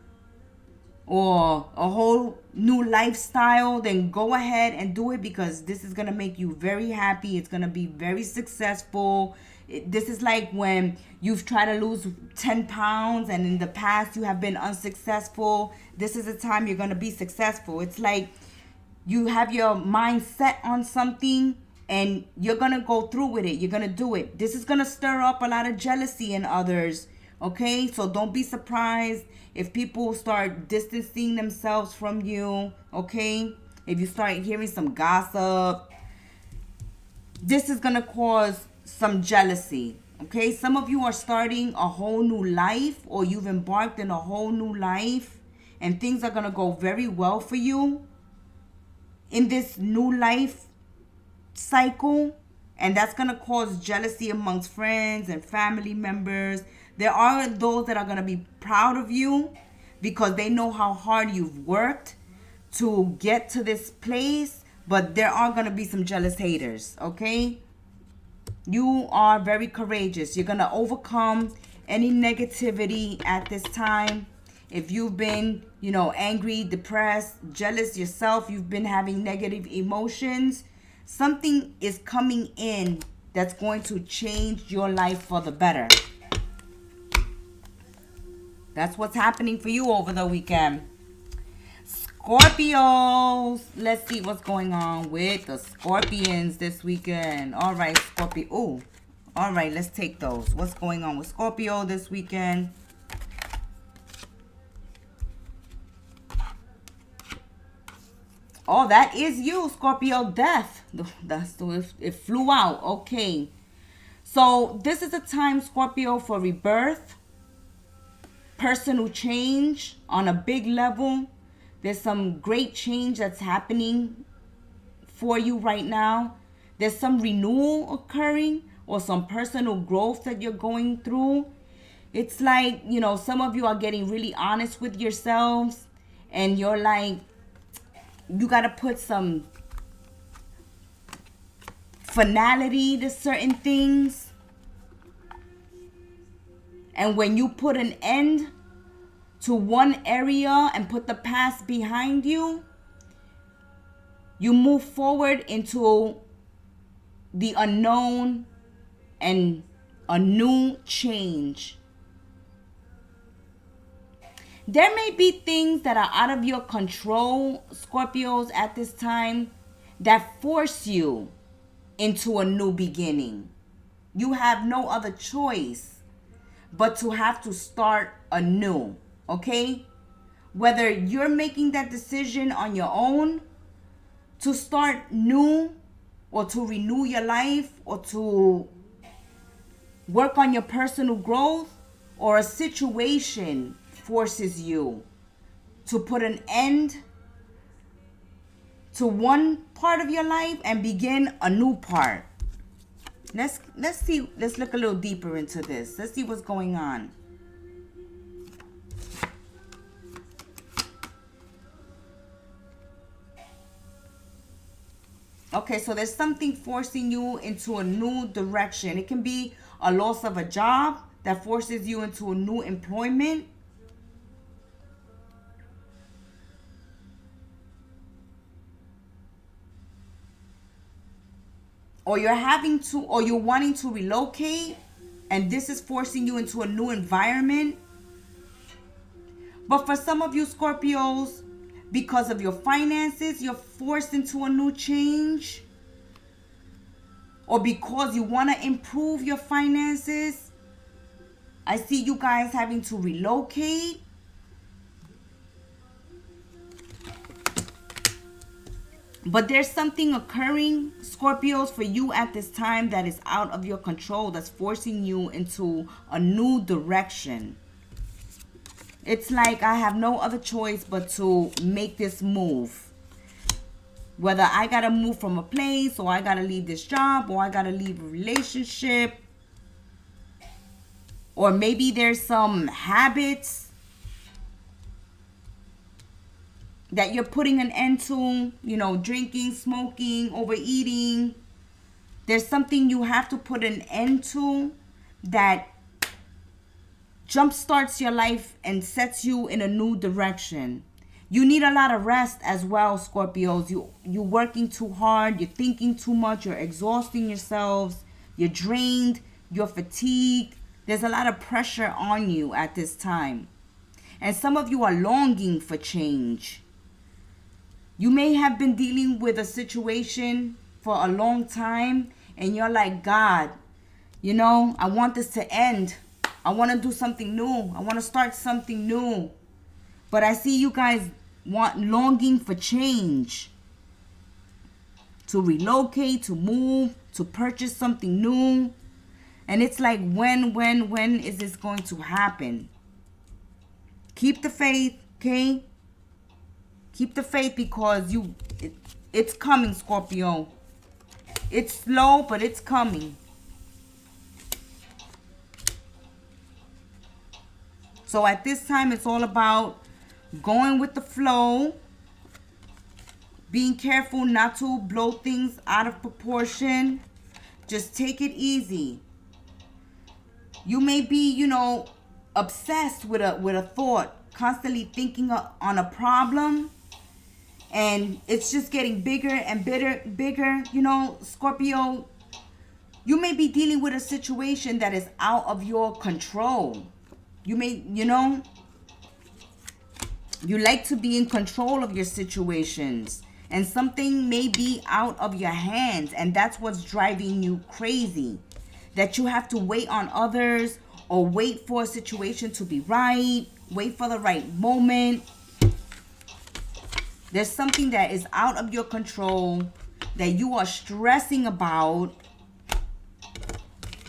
or a whole new lifestyle. Then go ahead and do it, because this is going to make you very happy. It's going to be very successful. This is like when you've tried to lose 10 pounds and in the past you have been unsuccessful. This is the time you're going to be successful. It's like you have your mind set on something and you're going to go through with it. You're going to do it. This is going to stir up a lot of jealousy in others. Okay? So don't be surprised if people start distancing themselves from you. Okay? If you start hearing some gossip, this is going to cause some jealousy. Okay, some of you are starting a whole new life, or you've embarked in a whole new life, and things are going to go very well for you in this new life cycle, and that's going to cause jealousy amongst friends and family members. There are those that are going to be proud of you because they know how hard you've worked to get to this place. but there are going to be some jealous haters, okay? You are very courageous. You're going to overcome any negativity at this time. If you've been, you know, angry, depressed, jealous yourself, you've been having negative emotions, something is coming in that's going to change your life for the better. That's what's happening for you over the weekend. Scorpios. Let's see what's going on with the Scorpions this weekend. All right, Scorpio. Ooh. All right, let's take those. What's going on with Scorpio this weekend? Oh, that is you, Scorpio. Death. It flew out. Okay. So this is a time, Scorpio, for rebirth. Personal change on a big level. There's some great change that's happening for you right now. There's some renewal occurring or some personal growth that you're going through. It's like, you know, some of you are getting really honest with yourselves and you're like, you got to put some finality to certain things. And when you put an end to one area and put the past behind you, you move forward into the unknown and a new change. There may be things that are out of your control, Scorpios, at this time that force you into a new beginning. You have no other choice but to have to start anew, okay? Whether you're making that decision on your own to start new or to renew your life or to work on your personal growth, or a situation forces you to put an end to one part of your life and begin a new part. Let's look a little deeper into this. Let's see what's going on. Okay, so there's something forcing you into a new direction. It can be a loss of a job that forces you into a new employment. Or you're wanting to relocate, and this is forcing you into a new environment. But for some of you Scorpios, because of your finances, you're forced into a new change. Or because you want to improve your finances, I see you guys having to relocate. But there's something occurring, Scorpios, for you at this time that is out of your control, that's forcing you into a new direction. It's like I have no other choice but to make this move. Whether I got to move from a place, or I got to leave this job, or I got to leave a relationship. Or maybe there's some habits that you're putting an end to, you know, drinking, smoking, overeating. There's something you have to put an end to that jumpstarts your life and sets you in a new direction. You need a lot of rest as well, Scorpios. You're working too hard, you're thinking too much, you're exhausting yourselves, you're drained, you're fatigued. There's a lot of pressure on you at this time. And some of you are longing for change. You may have been dealing with a situation for a long time and you're like, God, you know, I want this to end. I want to do something new. I want to start something new. But I see you guys longing for change. To relocate, to move, to purchase something new. And it's like, when is this going to happen? Keep the faith, okay? Keep the faith, because it's coming, Scorpio. It's slow, but it's coming. So at this time, it's all about going with the flow, Being careful not to blow things out of proportion. Just take it easy. You may be, you know, obsessed with a thought, constantly thinking on a problem, and it's just getting bigger and bigger. You know, Scorpio, you may be dealing with a situation that is out of your control. You may, you know, you like to be in control of your situations, and something may be out of your hands, and that's what's driving you crazy. That you have to wait on others, or wait for a situation to be right, wait for the right moment. There's something that is out of your control that you are stressing about.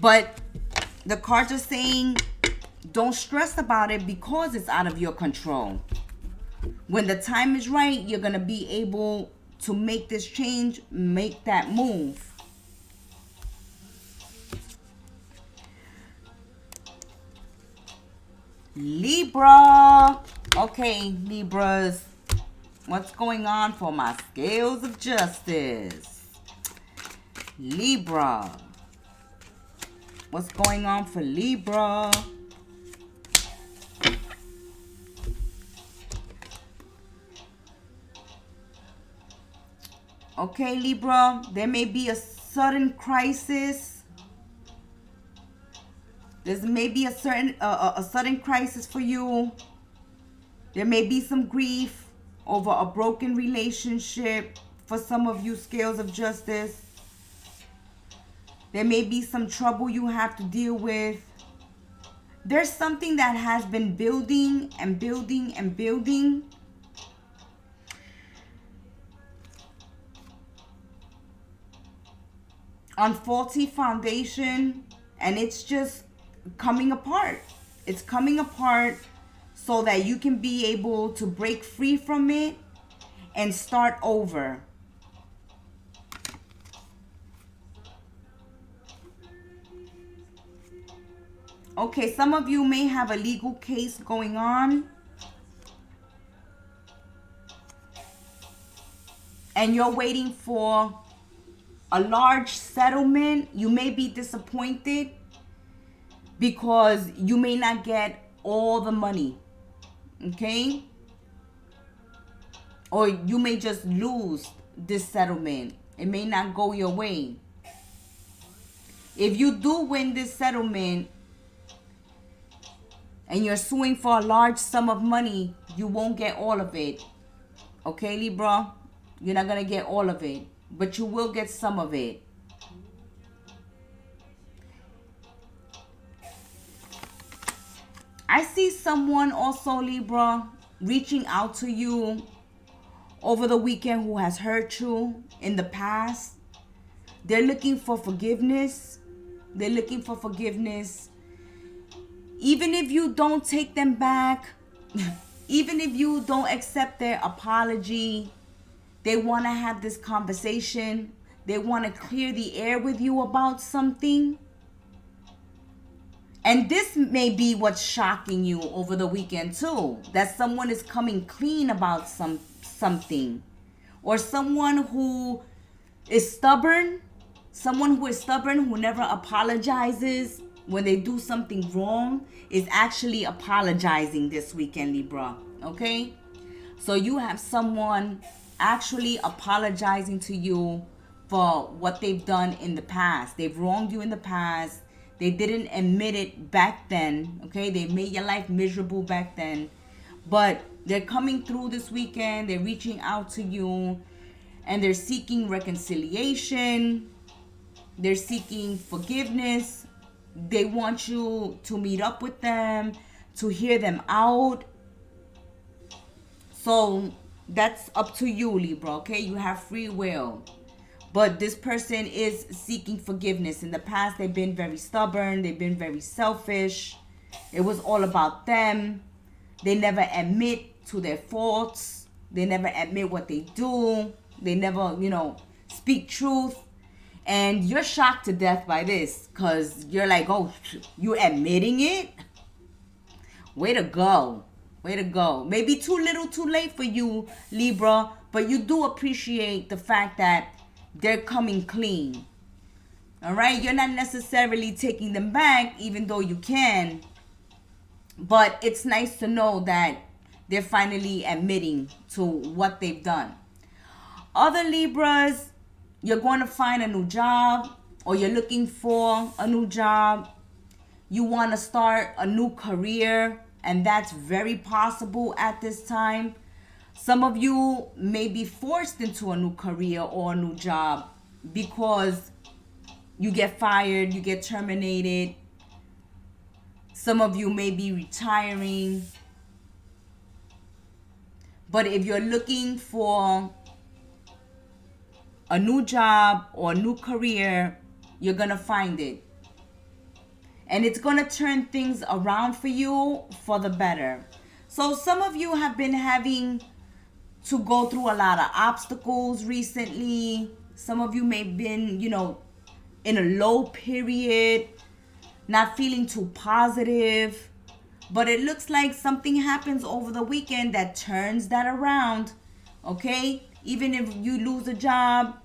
But the cards are saying, don't stress about it because it's out of your control. When the time is right, you're going to be able to make this change, make that move. Libra. Okay, Libras. What's going on for my scales of justice? Libra. What's going on for Libra? Okay, Libra. There may be a sudden crisis. There may be a sudden crisis for you. There may be some grief over a broken relationship for some of you, scales of justice. There may be some trouble you have to deal with. There's something that has been building and building and building. On faulty foundation, and it's just coming apart. It's coming apart so that you can be able to break free from it and start over. Okay, some of you may have a legal case going on, and you're waiting for a large settlement. You may be disappointed because you may not get all the money, okay? Or you may just lose this settlement. It may not go your way. If you do win this settlement and you're suing for a large sum of money, you won't get all of it. Okay, Libra? You're not going to get all of it, but you will get some of it. I see someone also, Libra, reaching out to you over the weekend who has hurt you in the past. They're looking for forgiveness. They're looking for forgiveness. Even if you don't take them back, even if you don't accept their apology, they want to have this conversation. They want to clear the air with you about something. And this may be what's shocking you over the weekend too. That someone is coming clean about something. Or someone who is stubborn. Someone who is stubborn, who never apologizes when they do something wrong, is actually apologizing this weekend, Libra. Okay? So you have someone actually apologizing to you for what they've done in the past. They've wronged you in the past. They didn't admit it back then, okay? They made your life miserable back then. But they're coming through this weekend. They're reaching out to you. And they're seeking reconciliation. They're seeking forgiveness. They want you to meet up with them, to hear them out. So that's up to you, Libra, okay? You have free will. But this person is seeking forgiveness. In the past, they've been very stubborn. They've been very selfish. It was all about them. They never admit to their faults. They never admit what they do. They never, speak truth. And you're shocked to death by this. Because you're like, oh, you admitting it? Way to go. Way to go. Maybe too little too late for you, Libra, but you do appreciate the fact that they're coming clean. All right? You're not necessarily taking them back, even though you can. But it's nice to know that they're finally admitting to what they've done. Other Libras, you're going to find a new job, or you're looking for a new job. You want to start a new career, and that's very possible at this time. Some of you may be forced into a new career or a new job because you get fired, you get terminated. Some of you may be retiring. But if you're looking for a new job or a new career, you're going to find it. And it's going to turn things around for you for the better. So some of you have been having to go through a lot of obstacles recently. Some of you may have been, in a low period, not feeling too positive. But it looks like something happens over the weekend that turns that around. Okay? Even if you lose a job,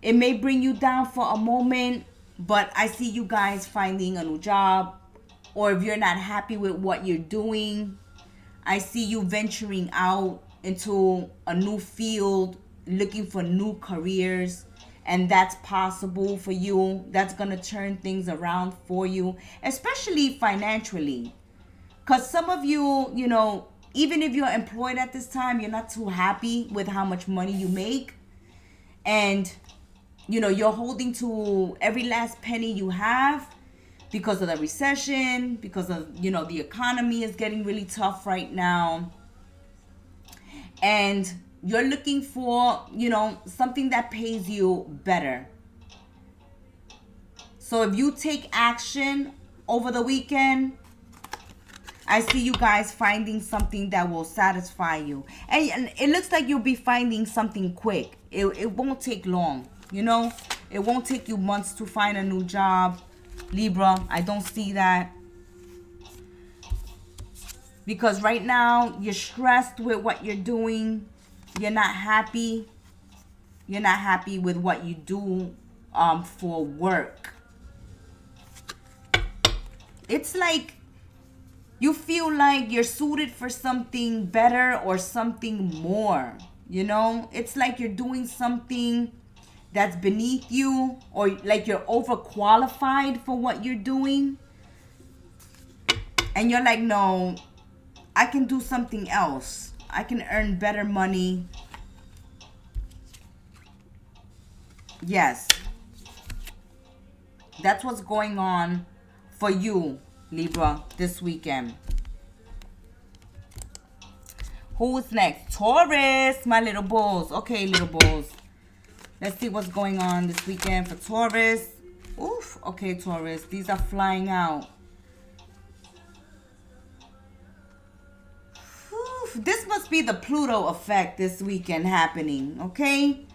it may bring you down for a moment. But I see you guys finding a new job. Or if you're not happy with what you're doing, I see you venturing out into a new field, looking for new careers. And that's possible for you. That's going to turn things around for you, especially financially. Because some of you, even if you're employed at this time, you're not too happy with how much money you make. And you're holding to every last penny you have because of the recession, because of, the economy is getting really tough right now. And you're looking for, something that pays you better. So if you take action over the weekend, I see you guys finding something that will satisfy you. And it looks like you'll be finding something quick. It won't take long. It won't take you months to find a new job, Libra. I don't see that. Because right now, you're stressed with what you're doing. You're not happy. You're not happy with what you do for work. It's like you feel like you're suited for something better or something more. It's like you're doing something that's beneath you, or like you're overqualified for what you're doing. And you're like, no, I can do something else. I can earn better money. Yes. That's what's going on for you, Libra, this weekend. Who's next? Taurus, my little bulls. Okay, little bulls. Let's see what's going on this weekend for Taurus. Oof. Okay, Taurus. These are flying out. Oof. This must be the Pluto effect this weekend happening, okay?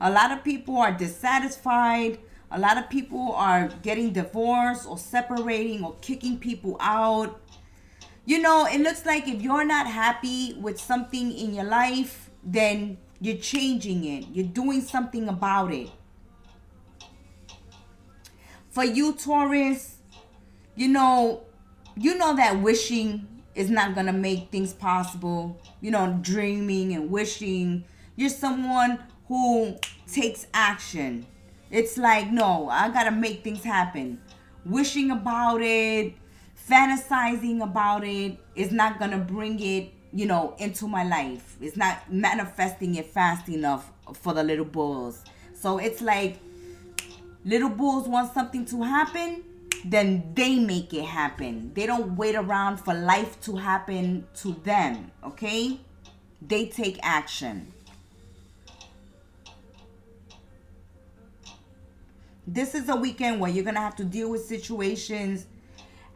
A lot of people are dissatisfied. A lot of people are getting divorced or separating or kicking people out. It looks like if you're not happy with something in your life, then you're changing it. You're doing something about it. For you, Taurus, you know that wishing is not going to make things possible. Dreaming and wishing. You're someone who takes action. It's like, no, I got to make things happen. Wishing about it, fantasizing about it is not going to bring it, into my life. It's not manifesting it fast enough for the little bulls. So it's like little bulls want something to happen, then they make it happen. They don't wait around for life to happen to them, okay? They take action. This is a weekend where you're going to have to deal with situations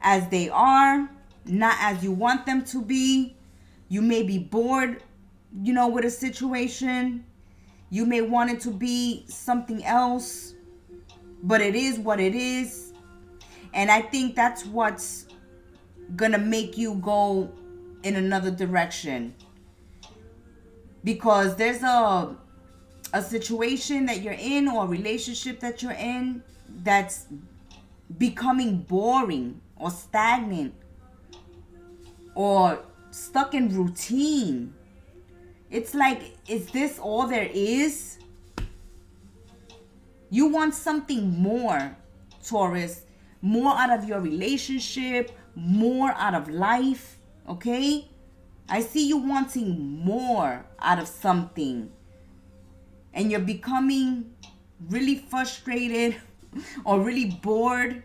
as they are, not as you want them to be. You may be bored, with a situation. You may want it to be something else, but it is what it is. And I think that's what's going to make you go in another direction. Because there's a situation that you're in, or a relationship that you're in, that's becoming boring or stagnant or stuck in routine. It's like, is this all there is? You want something more, Taurus. More out of your relationship, more out of life, okay? I see you wanting more out of something. And you're becoming really frustrated or really bored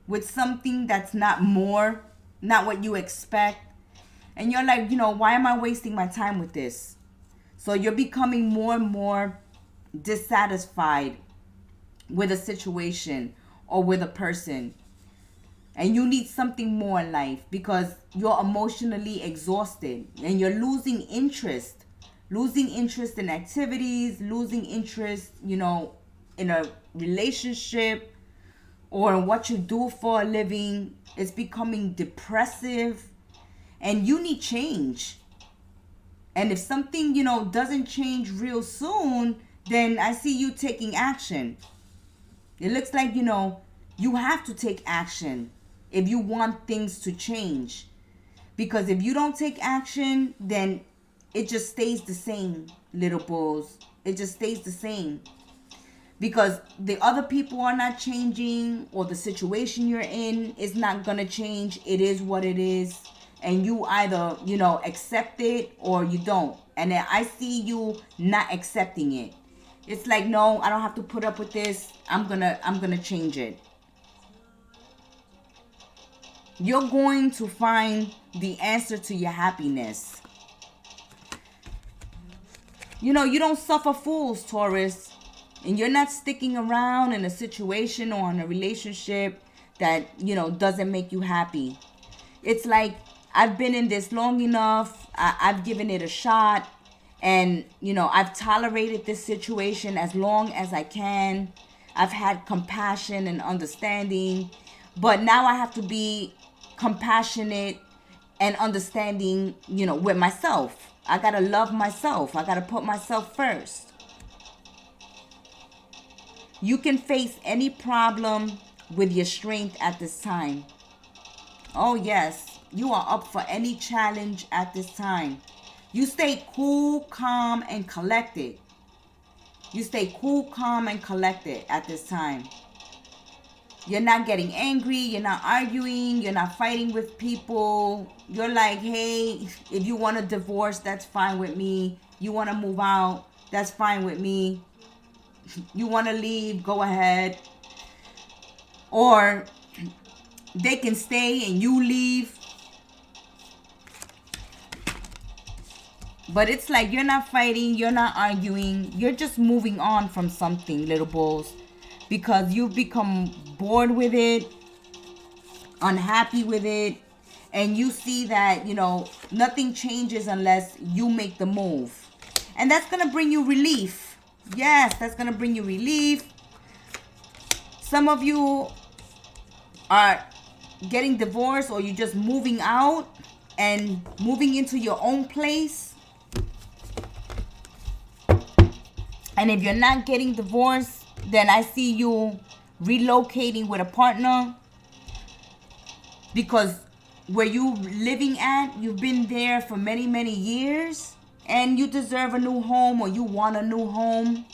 with something that's not more, not what you expect. And you're like, why am I wasting my time with this? So you're becoming more and more dissatisfied with a situation or with a person. And you need something more in life because you're emotionally exhausted and you're losing interest. Losing interest in activities, losing interest, in a relationship or in what you do for a living. It's becoming depressive and you need change. And if something, doesn't change real soon, then I see you taking action. It looks like, you have to take action if you want things to change. Because if you don't take action, then it just stays the same, little bulls. It just stays the same. Because the other people are not changing, or the situation you're in is not going to change. It is what it is. And you either, accept it or you don't. And then I see you not accepting it. It's like, no, I don't have to put up with this. I'm gonna change it. You're going to find the answer to your happiness. You don't suffer fools, Taurus. And you're not sticking around in a situation or in a relationship that, doesn't make you happy. It's like, I've been in this long enough. I've given it a shot. And, I've tolerated this situation as long as I can. I've had compassion and understanding. But now I have to be compassionate and understanding, with myself. I got to love myself. I got to put myself first. You can face any problem with your strength at this time. Oh, yes. You are up for any challenge at this time. You stay cool, calm, and collected. You stay cool, calm, and collected at this time. You're not getting angry. You're not arguing. You're not fighting with people. You're like, hey, if you want a divorce, that's fine with me. You want to move out, that's fine with me. You want to leave, go ahead. Or they can stay and you leave. But it's like you're not fighting, you're not arguing. You're just moving on from something, little bulls. Because you've become bored with it, unhappy with it. And you see that, nothing changes unless you make the move. And that's going to bring you relief. Yes, that's going to bring you relief. Some of you are getting divorced, or you're just moving out and moving into your own place. And if you're not getting divorced, then I see you relocating with a partner. Because where you living at, you've been there for many, many years. And you deserve a new home, or you want a new home.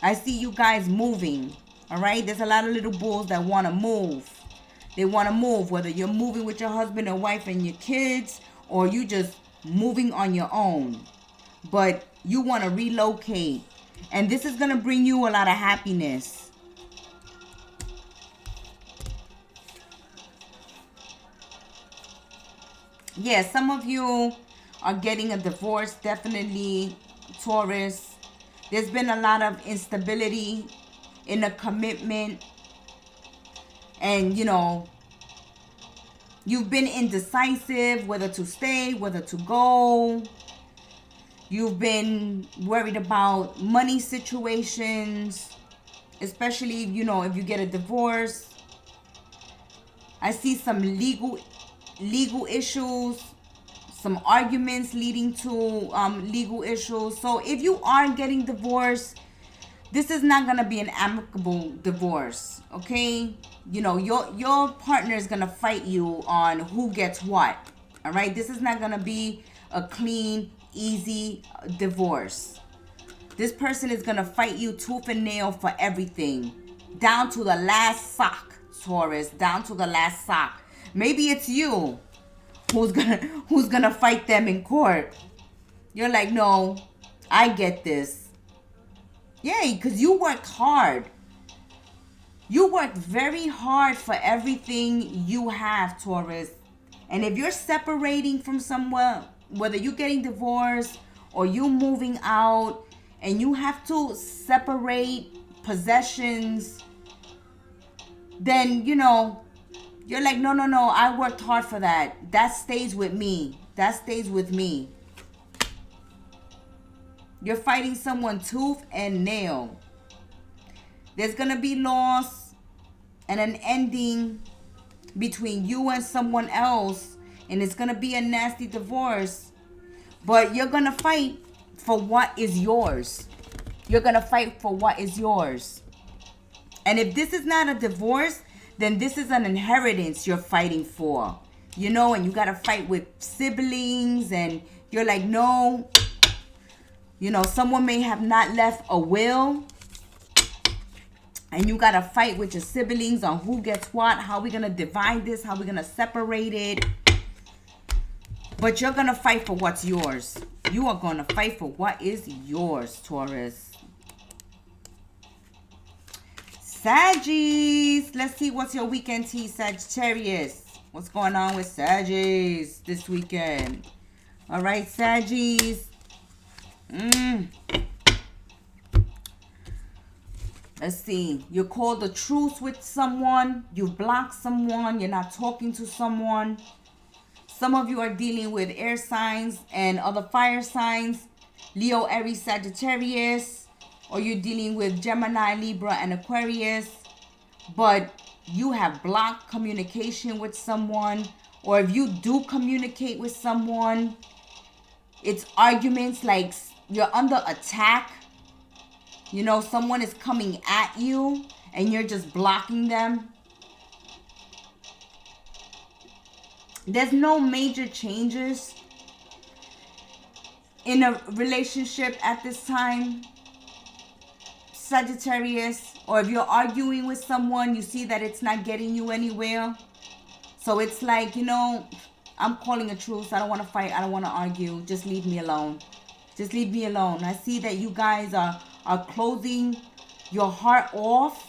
I see you guys moving. All right? There's a lot of little bulls that want to move. They want to move. Whether you're moving with your husband or wife and your kids, or you just moving on your own. But you want to relocate. And this is going to bring you a lot of happiness. Yeah, some of you are getting a divorce, definitely, Taurus. There's been a lot of instability in a commitment. And, you've been indecisive whether to stay, whether to go. You've been worried about money situations, especially, if you get a divorce. I see some legal issues some arguments leading to legal issues. So if you are getting divorced, this is not gonna be an amicable divorce, okay? You know, your partner is gonna fight you on who gets what. All right, this is not gonna be a clean, easy divorce. This person is gonna fight you tooth and nail for everything, down to the last sock, Taurus, down to the last sock. Maybe it's you who's gonna fight them in court. You're like, no, I get this. Yay, because you worked hard. You worked very hard for everything you have, Taurus. And if you're separating from someone, whether you're getting divorced or you moving out, and you have to separate possessions, then, you know, you're like, no, I worked hard for that. That stays with me. That stays with me. You're fighting someone tooth and nail. There's going to be loss and an ending between you and someone else. And it's going to be a nasty divorce. But you're going to fight for what is yours. You're going to fight for what is yours. And if this is not a divorce, then this is an inheritance you're fighting for. You know, and you got to fight with siblings. And you're like, no. You know, someone may have not left a will. And you got to fight with your siblings on who gets what. How we going to divide this. How we going to separate it. But you're going to fight for what's yours. You are going to fight for what is yours, Taurus. Saggies. Let's see what's your weekend tea, Sagittarius. What's going on with Saggies this weekend? All right, Saggies. Let's see. You called a truce with someone. You blocked someone. You're not talking to someone. Some of you are dealing with air signs and other fire signs. Leo, Aries, Sagittarius. Or you're dealing with Gemini, Libra, and Aquarius. But you have blocked communication with someone. Or if you do communicate with someone, it's arguments like you're under attack. You know, someone is coming at you and you're just blocking them. There's no major changes in a relationship at this time, Sagittarius. Or if you're arguing with someone, you see that it's not getting you anywhere. So it's like, you know, I'm calling a truce. I don't want to fight. I don't want to argue. Just leave me alone. Just leave me alone. I see that you guys are closing your heart off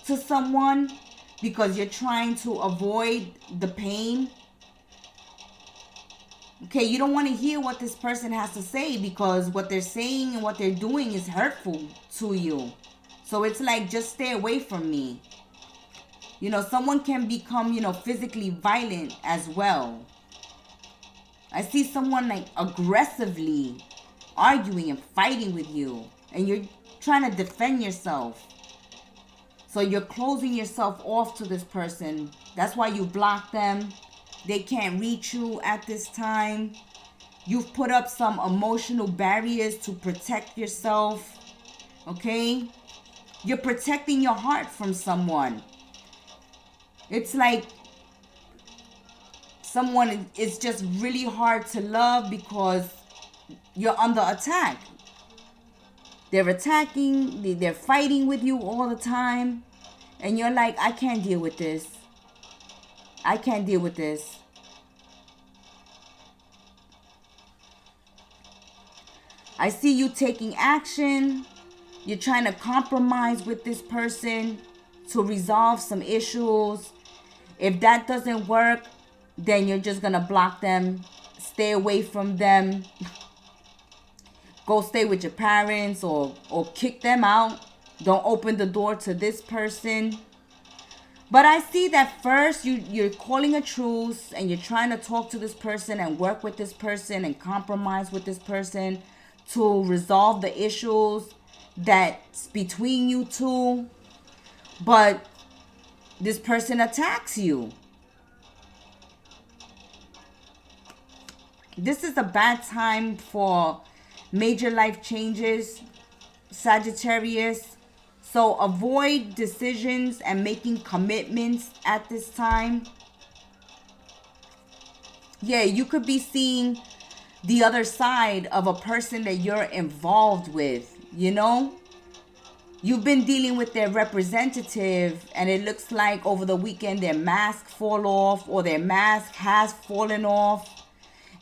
to someone because you're trying to avoid the pain. Okay, you don't want to hear what this person has to say because what they're saying and what they're doing is hurtful to you. So it's like, just stay away from me. You know, someone can become, you know, physically violent as well. I see someone like aggressively arguing and fighting with you. And you're trying to defend yourself. So you're closing yourself off to this person. That's why you block them. They can't reach you at this time. You've put up some emotional barriers to protect yourself. Okay? You're protecting your heart from someone. It's like someone is just really hard to love because you're under attack. They're attacking, they're fighting with you all the time. And you're like, I can't deal with this. I can't deal with this. I see you taking action. You're trying to compromise with this person to resolve some issues. If that doesn't work, then you're just going to block them. Stay away from them. Go stay with your parents or kick them out. Don't open the door to this person. But I see that first you're calling a truce and you're trying to talk to this person and work with this person and compromise with this person to resolve the issues that's between you two. But this person attacks you. This is a bad time for major life changes, Sagittarius. So avoid decisions and making commitments at this time. Yeah, you could be seeing the other side of a person that you're involved with, you know? You've been dealing with their representative, and it looks like over the weekend their mask fall off, or their mask has fallen off,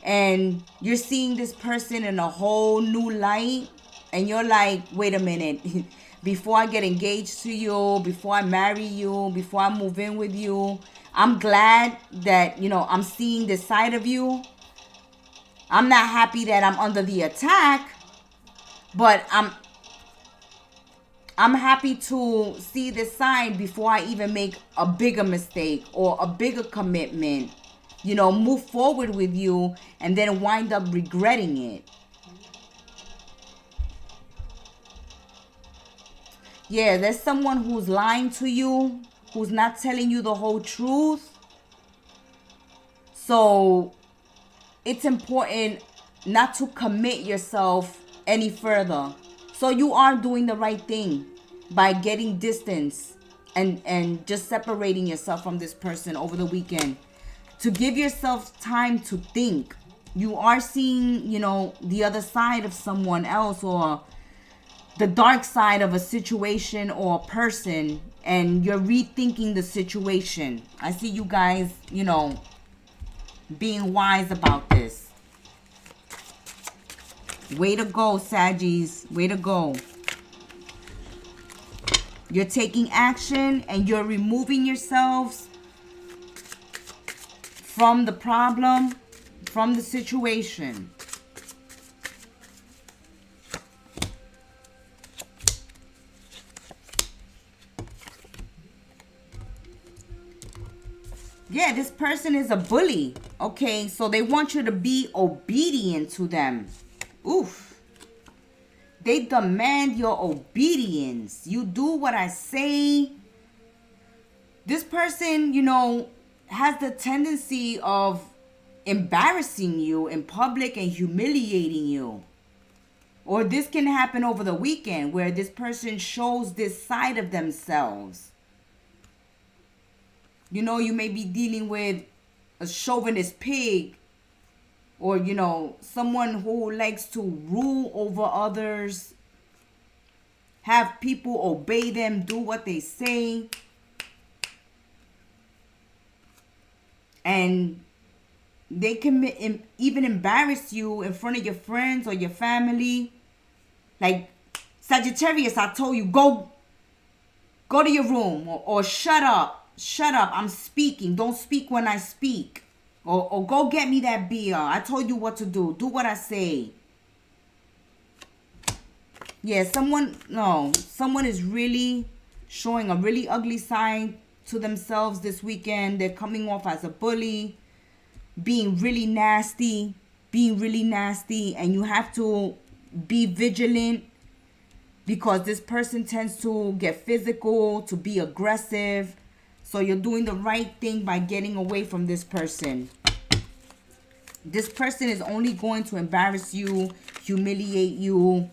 and you're seeing this person in a whole new light, and you're like, wait a minute, before I get engaged to you, before I marry you, before I move in with you, I'm glad that, you know, I'm seeing this side of you. I'm not happy that I'm under the attack, but I'm happy to see this side before I even make a bigger mistake or a bigger commitment. You know, move forward with you and then wind up regretting it. Yeah, there's someone who's lying to you, who's not telling you the whole truth. So it's important not to commit yourself any further. So you are doing the right thing by getting distance and just separating yourself from this person over the weekend. To give yourself time to think. You are seeing, you know, the other side of someone else, or the dark side of a situation or a person, and you're rethinking the situation. I see you guys, you know, being wise about this. Way to go, Saggies. Way to go. You're taking action and you're removing yourselves from the problem, from the situation. Yeah, this person is a bully. Okay, so they want you to be obedient to them. Oof. They demand your obedience. You do what I say. This person, you know, has the tendency of embarrassing you in public and humiliating you. Or this can happen over the weekend where this person shows this side of themselves. You know, you may be dealing with a chauvinist pig, or, you know, someone who likes to rule over others, have people obey them, do what they say. And they can even embarrass you in front of your friends or your family. Like, Sagittarius, I told you, go to your room, or shut up. Shut up, I'm speaking. Don't speak when I speak. Or go get me that beer. I told you what to do. Do what I say. Yeah, someone is really showing a really ugly side to themselves this weekend. They're coming off as a bully, being really nasty, and you have to be vigilant, because this person tends to get physical, to be aggressive. So you're doing the right thing by getting away from this person. This person is only going to embarrass you, humiliate you,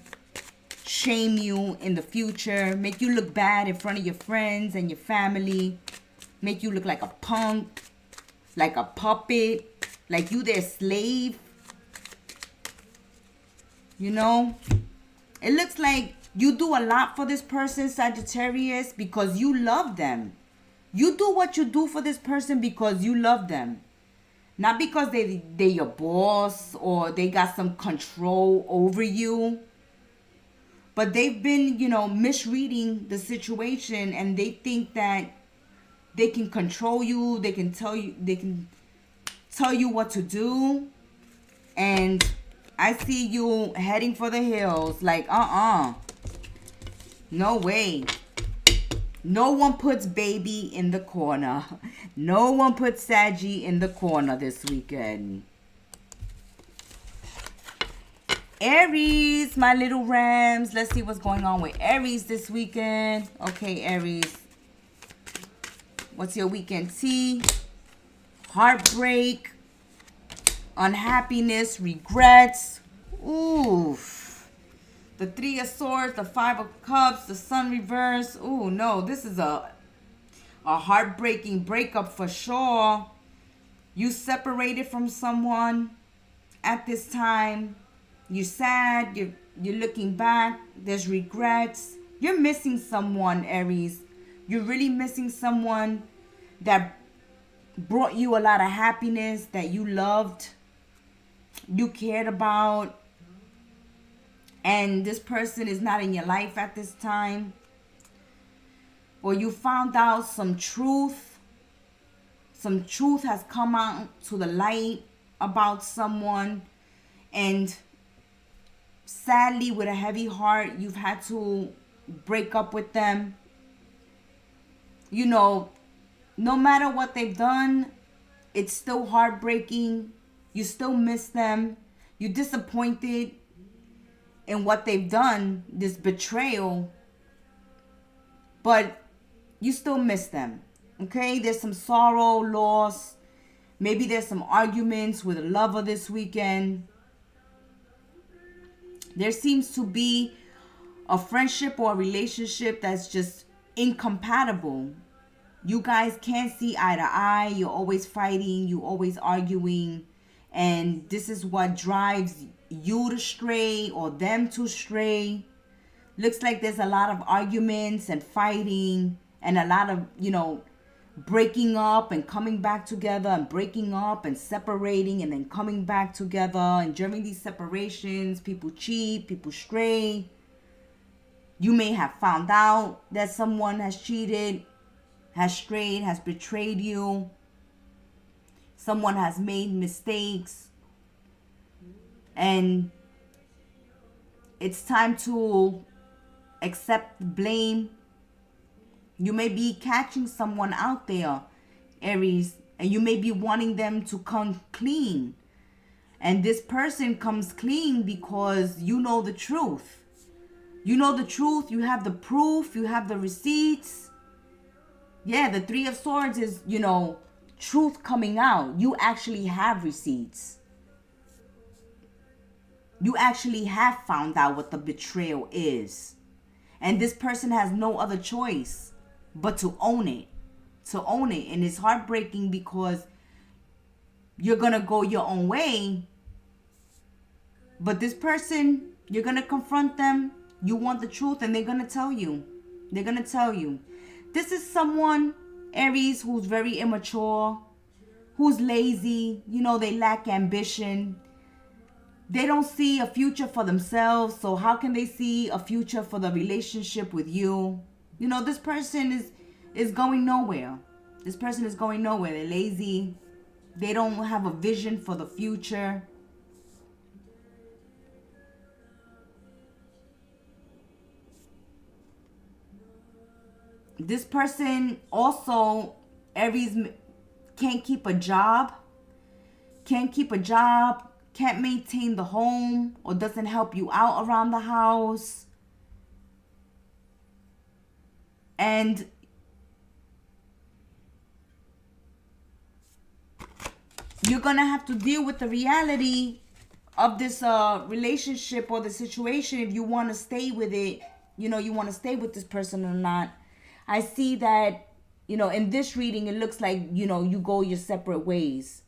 shame you in the future, make you look bad in front of your friends and your family, make you look like a punk, like a puppet, like you their slave. You know, it looks like you do a lot for this person, Sagittarius, because you love them. You do what you do for this person because you love them. Not because they're your boss or they got some control over you. But they've been, you know, misreading the situation, and they think that they can control you. They can tell you what to do. And I see you heading for the hills. Like, no way. No one puts baby in the corner. No one puts Saggy in the corner this weekend. Aries, my little rams. Let's see what's going on with Aries this weekend. Okay, Aries. What's your weekend tea? Heartbreak. unhappiness, regrets. Ooh. The Three of Swords, the Five of Cups, the Sun reverse. Ooh, no, this is a heartbreaking breakup for sure. You separated from someone at this time. You're sad. You're looking back. There's regrets. You're missing someone, Aries. You're really missing someone that brought you a lot of happiness, that you loved, you cared about. And this person is not in your life at this time. Or you found out some truth. Some truth has come out to the light about someone. And sadly, with a heavy heart, you've had to break up with them. You know, no matter what they've done, it's still heartbreaking. You still miss them. You're disappointed in what they've done, this betrayal, but you still miss them. Okay, there's some sorrow, loss. Maybe there's some arguments with a lover this weekend. There seems to be a friendship or a relationship that's just incompatible. You guys can't see eye to eye. You're always fighting. You're always arguing. And this is what drives you to stray or them to stray. Looks like there's a lot of arguments and fighting and a lot of, breaking up and coming back together and breaking up and separating and then coming back together. And during these separations, people cheat, people stray. You may have found out that someone has cheated, has strayed, has betrayed you. Someone has made mistakes. And it's time to accept blame. You may be catching someone out there, Aries, and you may be wanting them to come clean. And this person comes clean because you know the truth. You know the truth. You have the proof. You have the receipts. Yeah, the Three of Swords is, truth coming out. You actually have receipts. You actually have found out what the betrayal is. And this person has no other choice but to own it. To own it. And it's heartbreaking because you're going to go your own way. But this person, you're going to confront them. You want the truth and they're going to tell you. They're going to tell you. This is someone, Aries, who's very immature, who's lazy. They lack ambition. They don't see a future for themselves. So how can they see a future for the relationship with you? This person is going nowhere. This person is going nowhere. They're lazy. They don't have a vision for the future. This person also, Aries, can't keep a job. Can't keep a job. Can't maintain the home or doesn't help you out around the house. And you're going to have to deal with the reality of this relationship or the situation if you want to stay with it. You want to stay with this person or not. I see that, in this reading, it looks like, you go your separate ways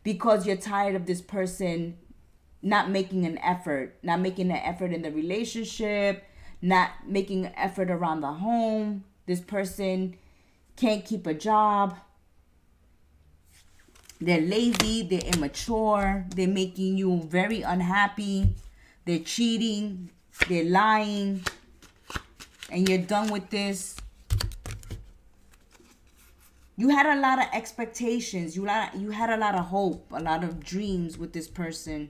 because you're tired of this person not making an effort in the relationship, not making an effort around the home. This person can't keep a job. They're lazy. They're immature. They're making you very unhappy. They're cheating. They're lying. And you're done with this. You had a lot of expectations. You had a lot of hope, a lot of dreams with this person.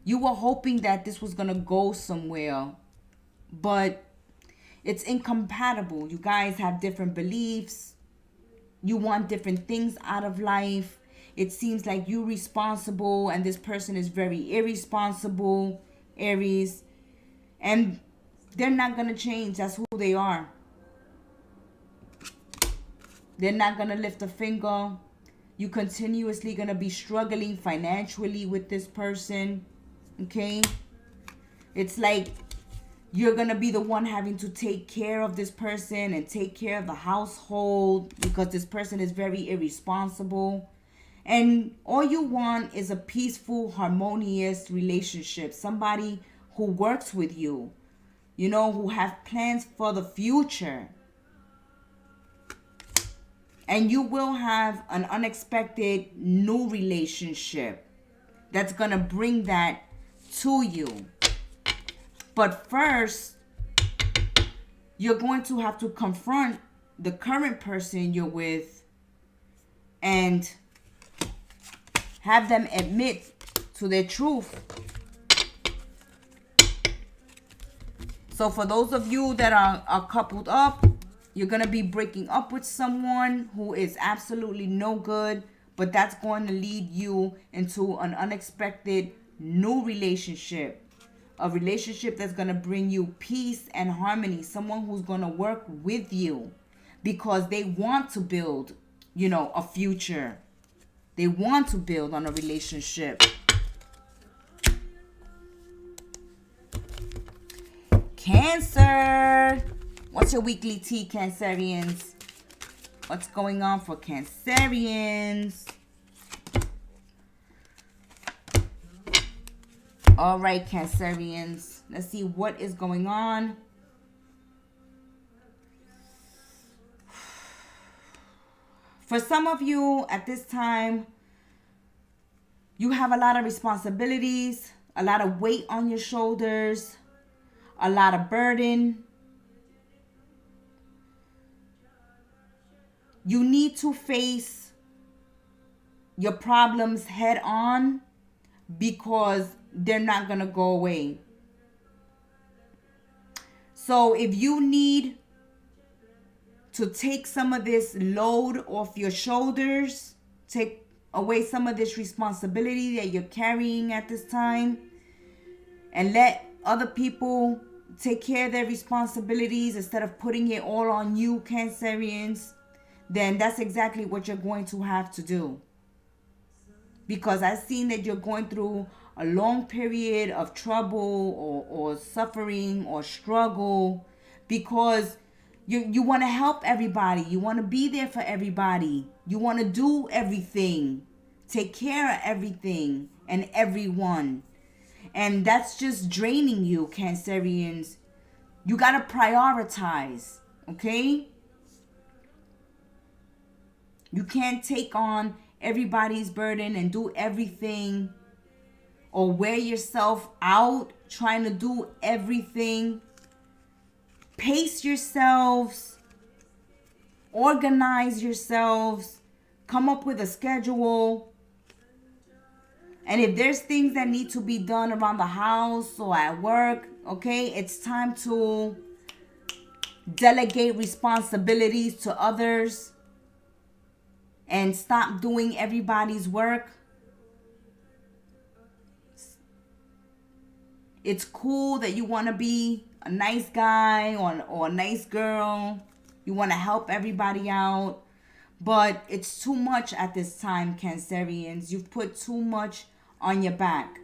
You were hoping that this was going to go somewhere. But it's incompatible. You guys have different beliefs. You want different things out of life. It seems like you're responsible and this person is very irresponsible, Aries. And they're not going to change. That's who they are. They're not going to lift a finger. You continuously going to be struggling financially with this person. Okay? It's like you're going to be the one having to take care of this person and take care of the household because this person is very irresponsible. And all you want is a peaceful, harmonious relationship. Somebody who works with you, you know, who have plans for the future. And you will have an unexpected new relationship that's going to bring that to you. But first, you're going to have to confront the current person you're with and have them admit to their truth. So for those of you that are coupled up, you're going to be breaking up with someone who is absolutely no good, but that's going to lead you into an unexpected new relationship. A relationship that's going to bring you peace and harmony. Someone who's going to work with you because they want to build, you know, a future. They want to build on a relationship. Cancer. What's your weekly tea, Cancerians? What's going on for Cancerians? All right, Cancerians. Let's see what is going on. For some of you at this time, you have a lot of responsibilities, a lot of weight on your shoulders, a lot of burden. You need to face your problems head on because they're not going to go away. So if you need to take some of this load off your shoulders, take away some of this responsibility that you're carrying at this time, and let other people take care of their responsibilities instead of putting it all on you, Cancerians, then that's exactly what you're going to have to do. Because I've seen that you're going through a long period of trouble or suffering or struggle because you want to help everybody. You want to be there for everybody. You want to do everything. Take care of everything and everyone. And that's just draining you, Cancerians. You got to prioritize, okay? You can't take on everybody's burden and do everything or wear yourself out trying to do everything. Pace yourselves. Organize yourselves. Come up with a schedule. And if there's things that need to be done around the house or at work, okay, it's time to delegate responsibilities to others and stop doing everybody's work. It's cool that you want to be a nice guy or a nice girl. You want to help everybody out. But it's too much at this time, Cancerians. You've put too much on your back.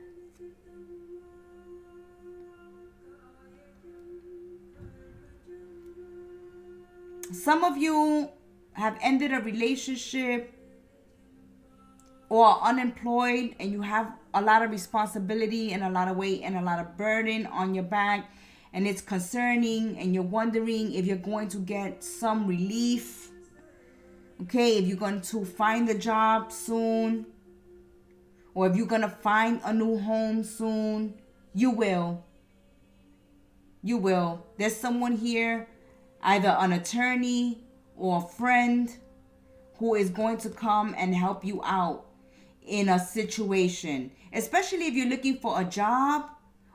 Some of you have ended a relationship or are unemployed and you have a lot of responsibility and a lot of weight and a lot of burden on your back, and it's concerning and you're wondering if you're going to get some relief. Okay, if you're going to find a job soon, or if you're going to find a new home soon, you will. You will. There's someone here, either an attorney or a friend, who is going to come and help you out in a situation. Especially if you're looking for a job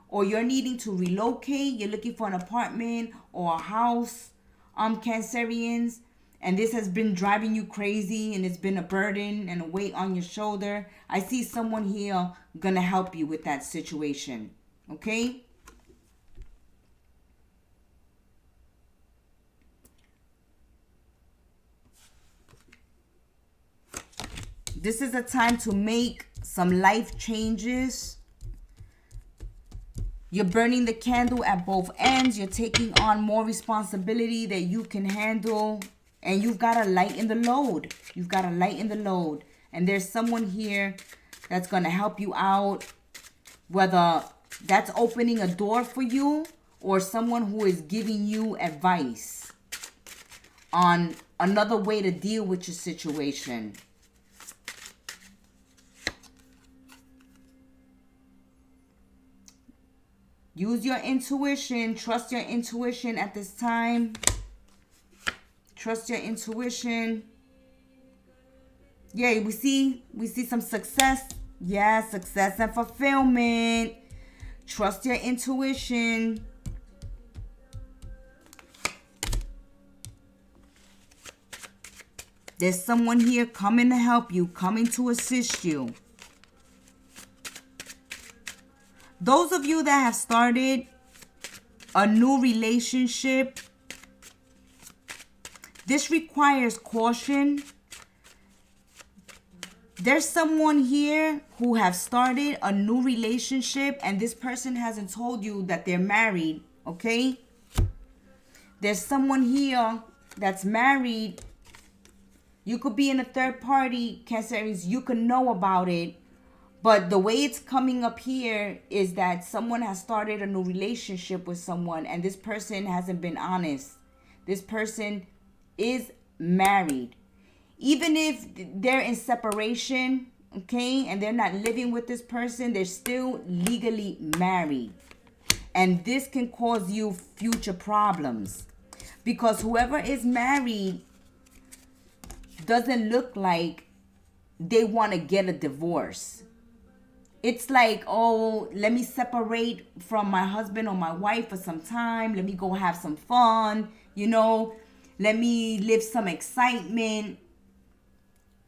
or you're needing to relocate, you're looking for an apartment or a house, Cancerians, and this has been driving you crazy and it's been a burden and a weight on your shoulder. I see someone here gonna help you with that situation, okay? This is a time to make some life changes. You're burning the candle at both ends. You're taking on more responsibility that you can handle. And you've got to lighten the load. You've got to lighten the load. And there's someone here that's going to help you out. Whether that's opening a door for you or someone who is giving you advice on another way to deal with your situation. Use your intuition. Trust your intuition at this time. Trust your intuition. Yeah, we see some success. Yeah, success and fulfillment. Trust your intuition. There's someone here coming to help you, coming to assist you. Those of you that have started a new relationship, this requires caution. There's someone here who have started a new relationship and this person hasn't told you that they're married, okay? There's someone here that's married. You could be in a third party, Cancerians. You could know about it. But the way it's coming up here is that someone has started a new relationship with someone and this person hasn't been honest. This person is married. Even if they're in separation, okay, and they're not living with this person, they're still legally married. And this can cause you future problems. Because whoever is married doesn't look like they want to get a divorce. It's like, oh, let me separate from my husband or my wife for some time. Let me go have some fun, you know. Let me live some excitement.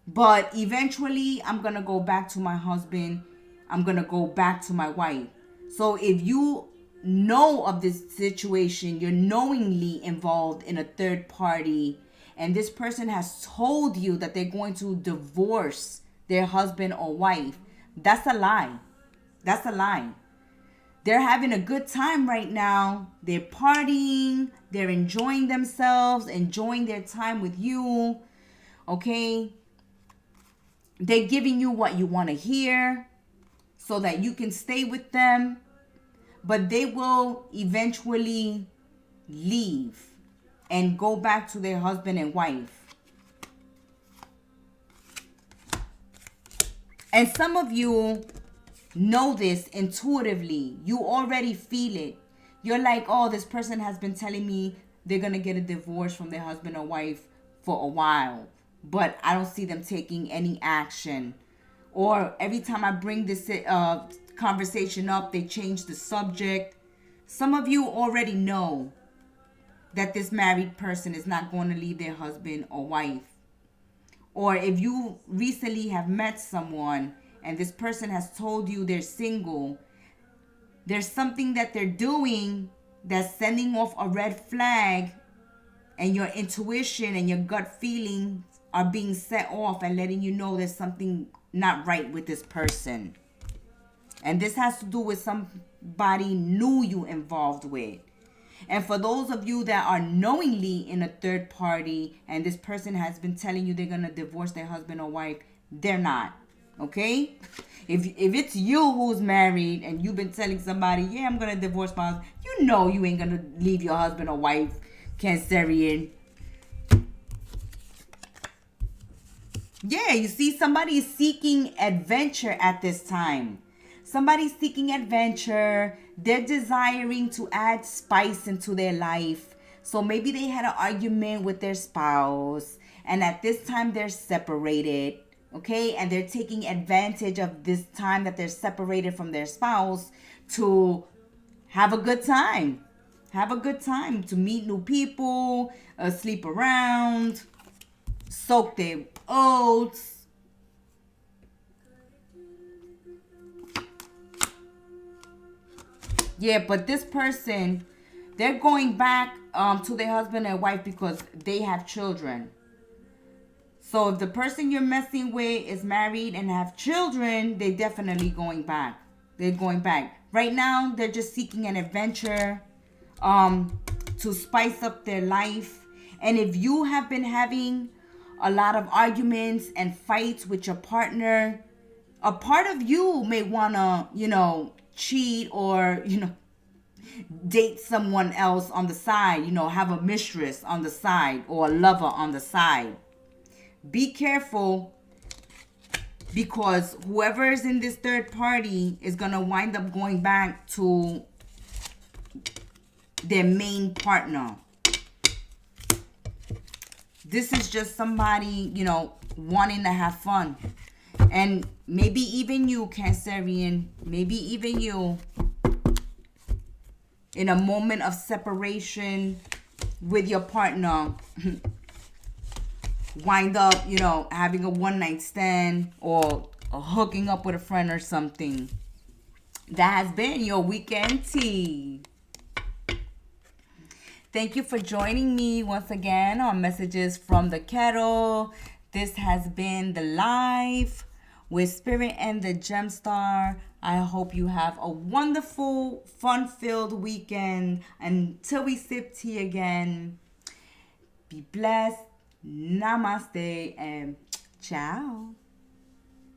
But eventually, I'm going to go back to my husband. I'm going to go back to my wife. So if you know of this situation, you're knowingly involved in a third party, and this person has told you that they're going to divorce their husband or wife, that's a lie. That's a lie. They're having a good time right now. They're partying. They're enjoying themselves, enjoying their time with you. Okay? They're giving you what you want to hear so that you can stay with them. But they will eventually leave and go back to their husband and wife. And some of you know this intuitively. You already feel it. You're like, oh, this person has been telling me they're going to get a divorce from their husband or wife for a while. But I don't see them taking any action. Or every time I bring this conversation up, they change the subject. Some of you already know that this married person is not going to leave their husband or wife. Or if you recently have met someone and this person has told you they're single, there's something that they're doing that's sending off a red flag, and your intuition and your gut feelings are being set off and letting you know there's something not right with this person. And this has to do with somebody new you involved with. And for those of you that are knowingly in a third party and this person has been telling you they're going to divorce their husband or wife, they're not. Okay? If it's you who's married and you've been telling somebody, yeah, I'm going to divorce my husband, you know you ain't going to leave your husband or wife, Cancerian. Yeah, you see, somebody is seeking adventure at this time. Somebody's seeking adventure. They're desiring to add spice into their life. So maybe they had an argument with their spouse, and at this time they're separated. Okay, and they're taking advantage of this time that they're separated from their spouse to have a good time. Have a good time, to meet new people, sleep around, soak their oats. Yeah, but this person, they're going back to their husband and wife because they have children. So if the person you're messing with is married and have children, they're definitely going back. They're going back. Right now, they're just seeking an adventure to spice up their life. And if you have been having a lot of arguments and fights with your partner, a part of you may want to, cheat or, date someone else on the side, have a mistress on the side or a lover on the side. Be careful, because whoever is in this third party is going to wind up going back to their main partner. This is just somebody, wanting to have fun. And maybe even you, Cancerian, maybe even you, in a moment of separation with your partner, wind up, having a one-night stand or hooking up with a friend or something. That has been your weekend tea. Thank you for joining me once again on Messages from the Kettle. This has been the live with Spirit and the Gemstar. I hope you have a wonderful, fun-filled weekend. Until we sip tea again, be blessed. Namaste and ciao.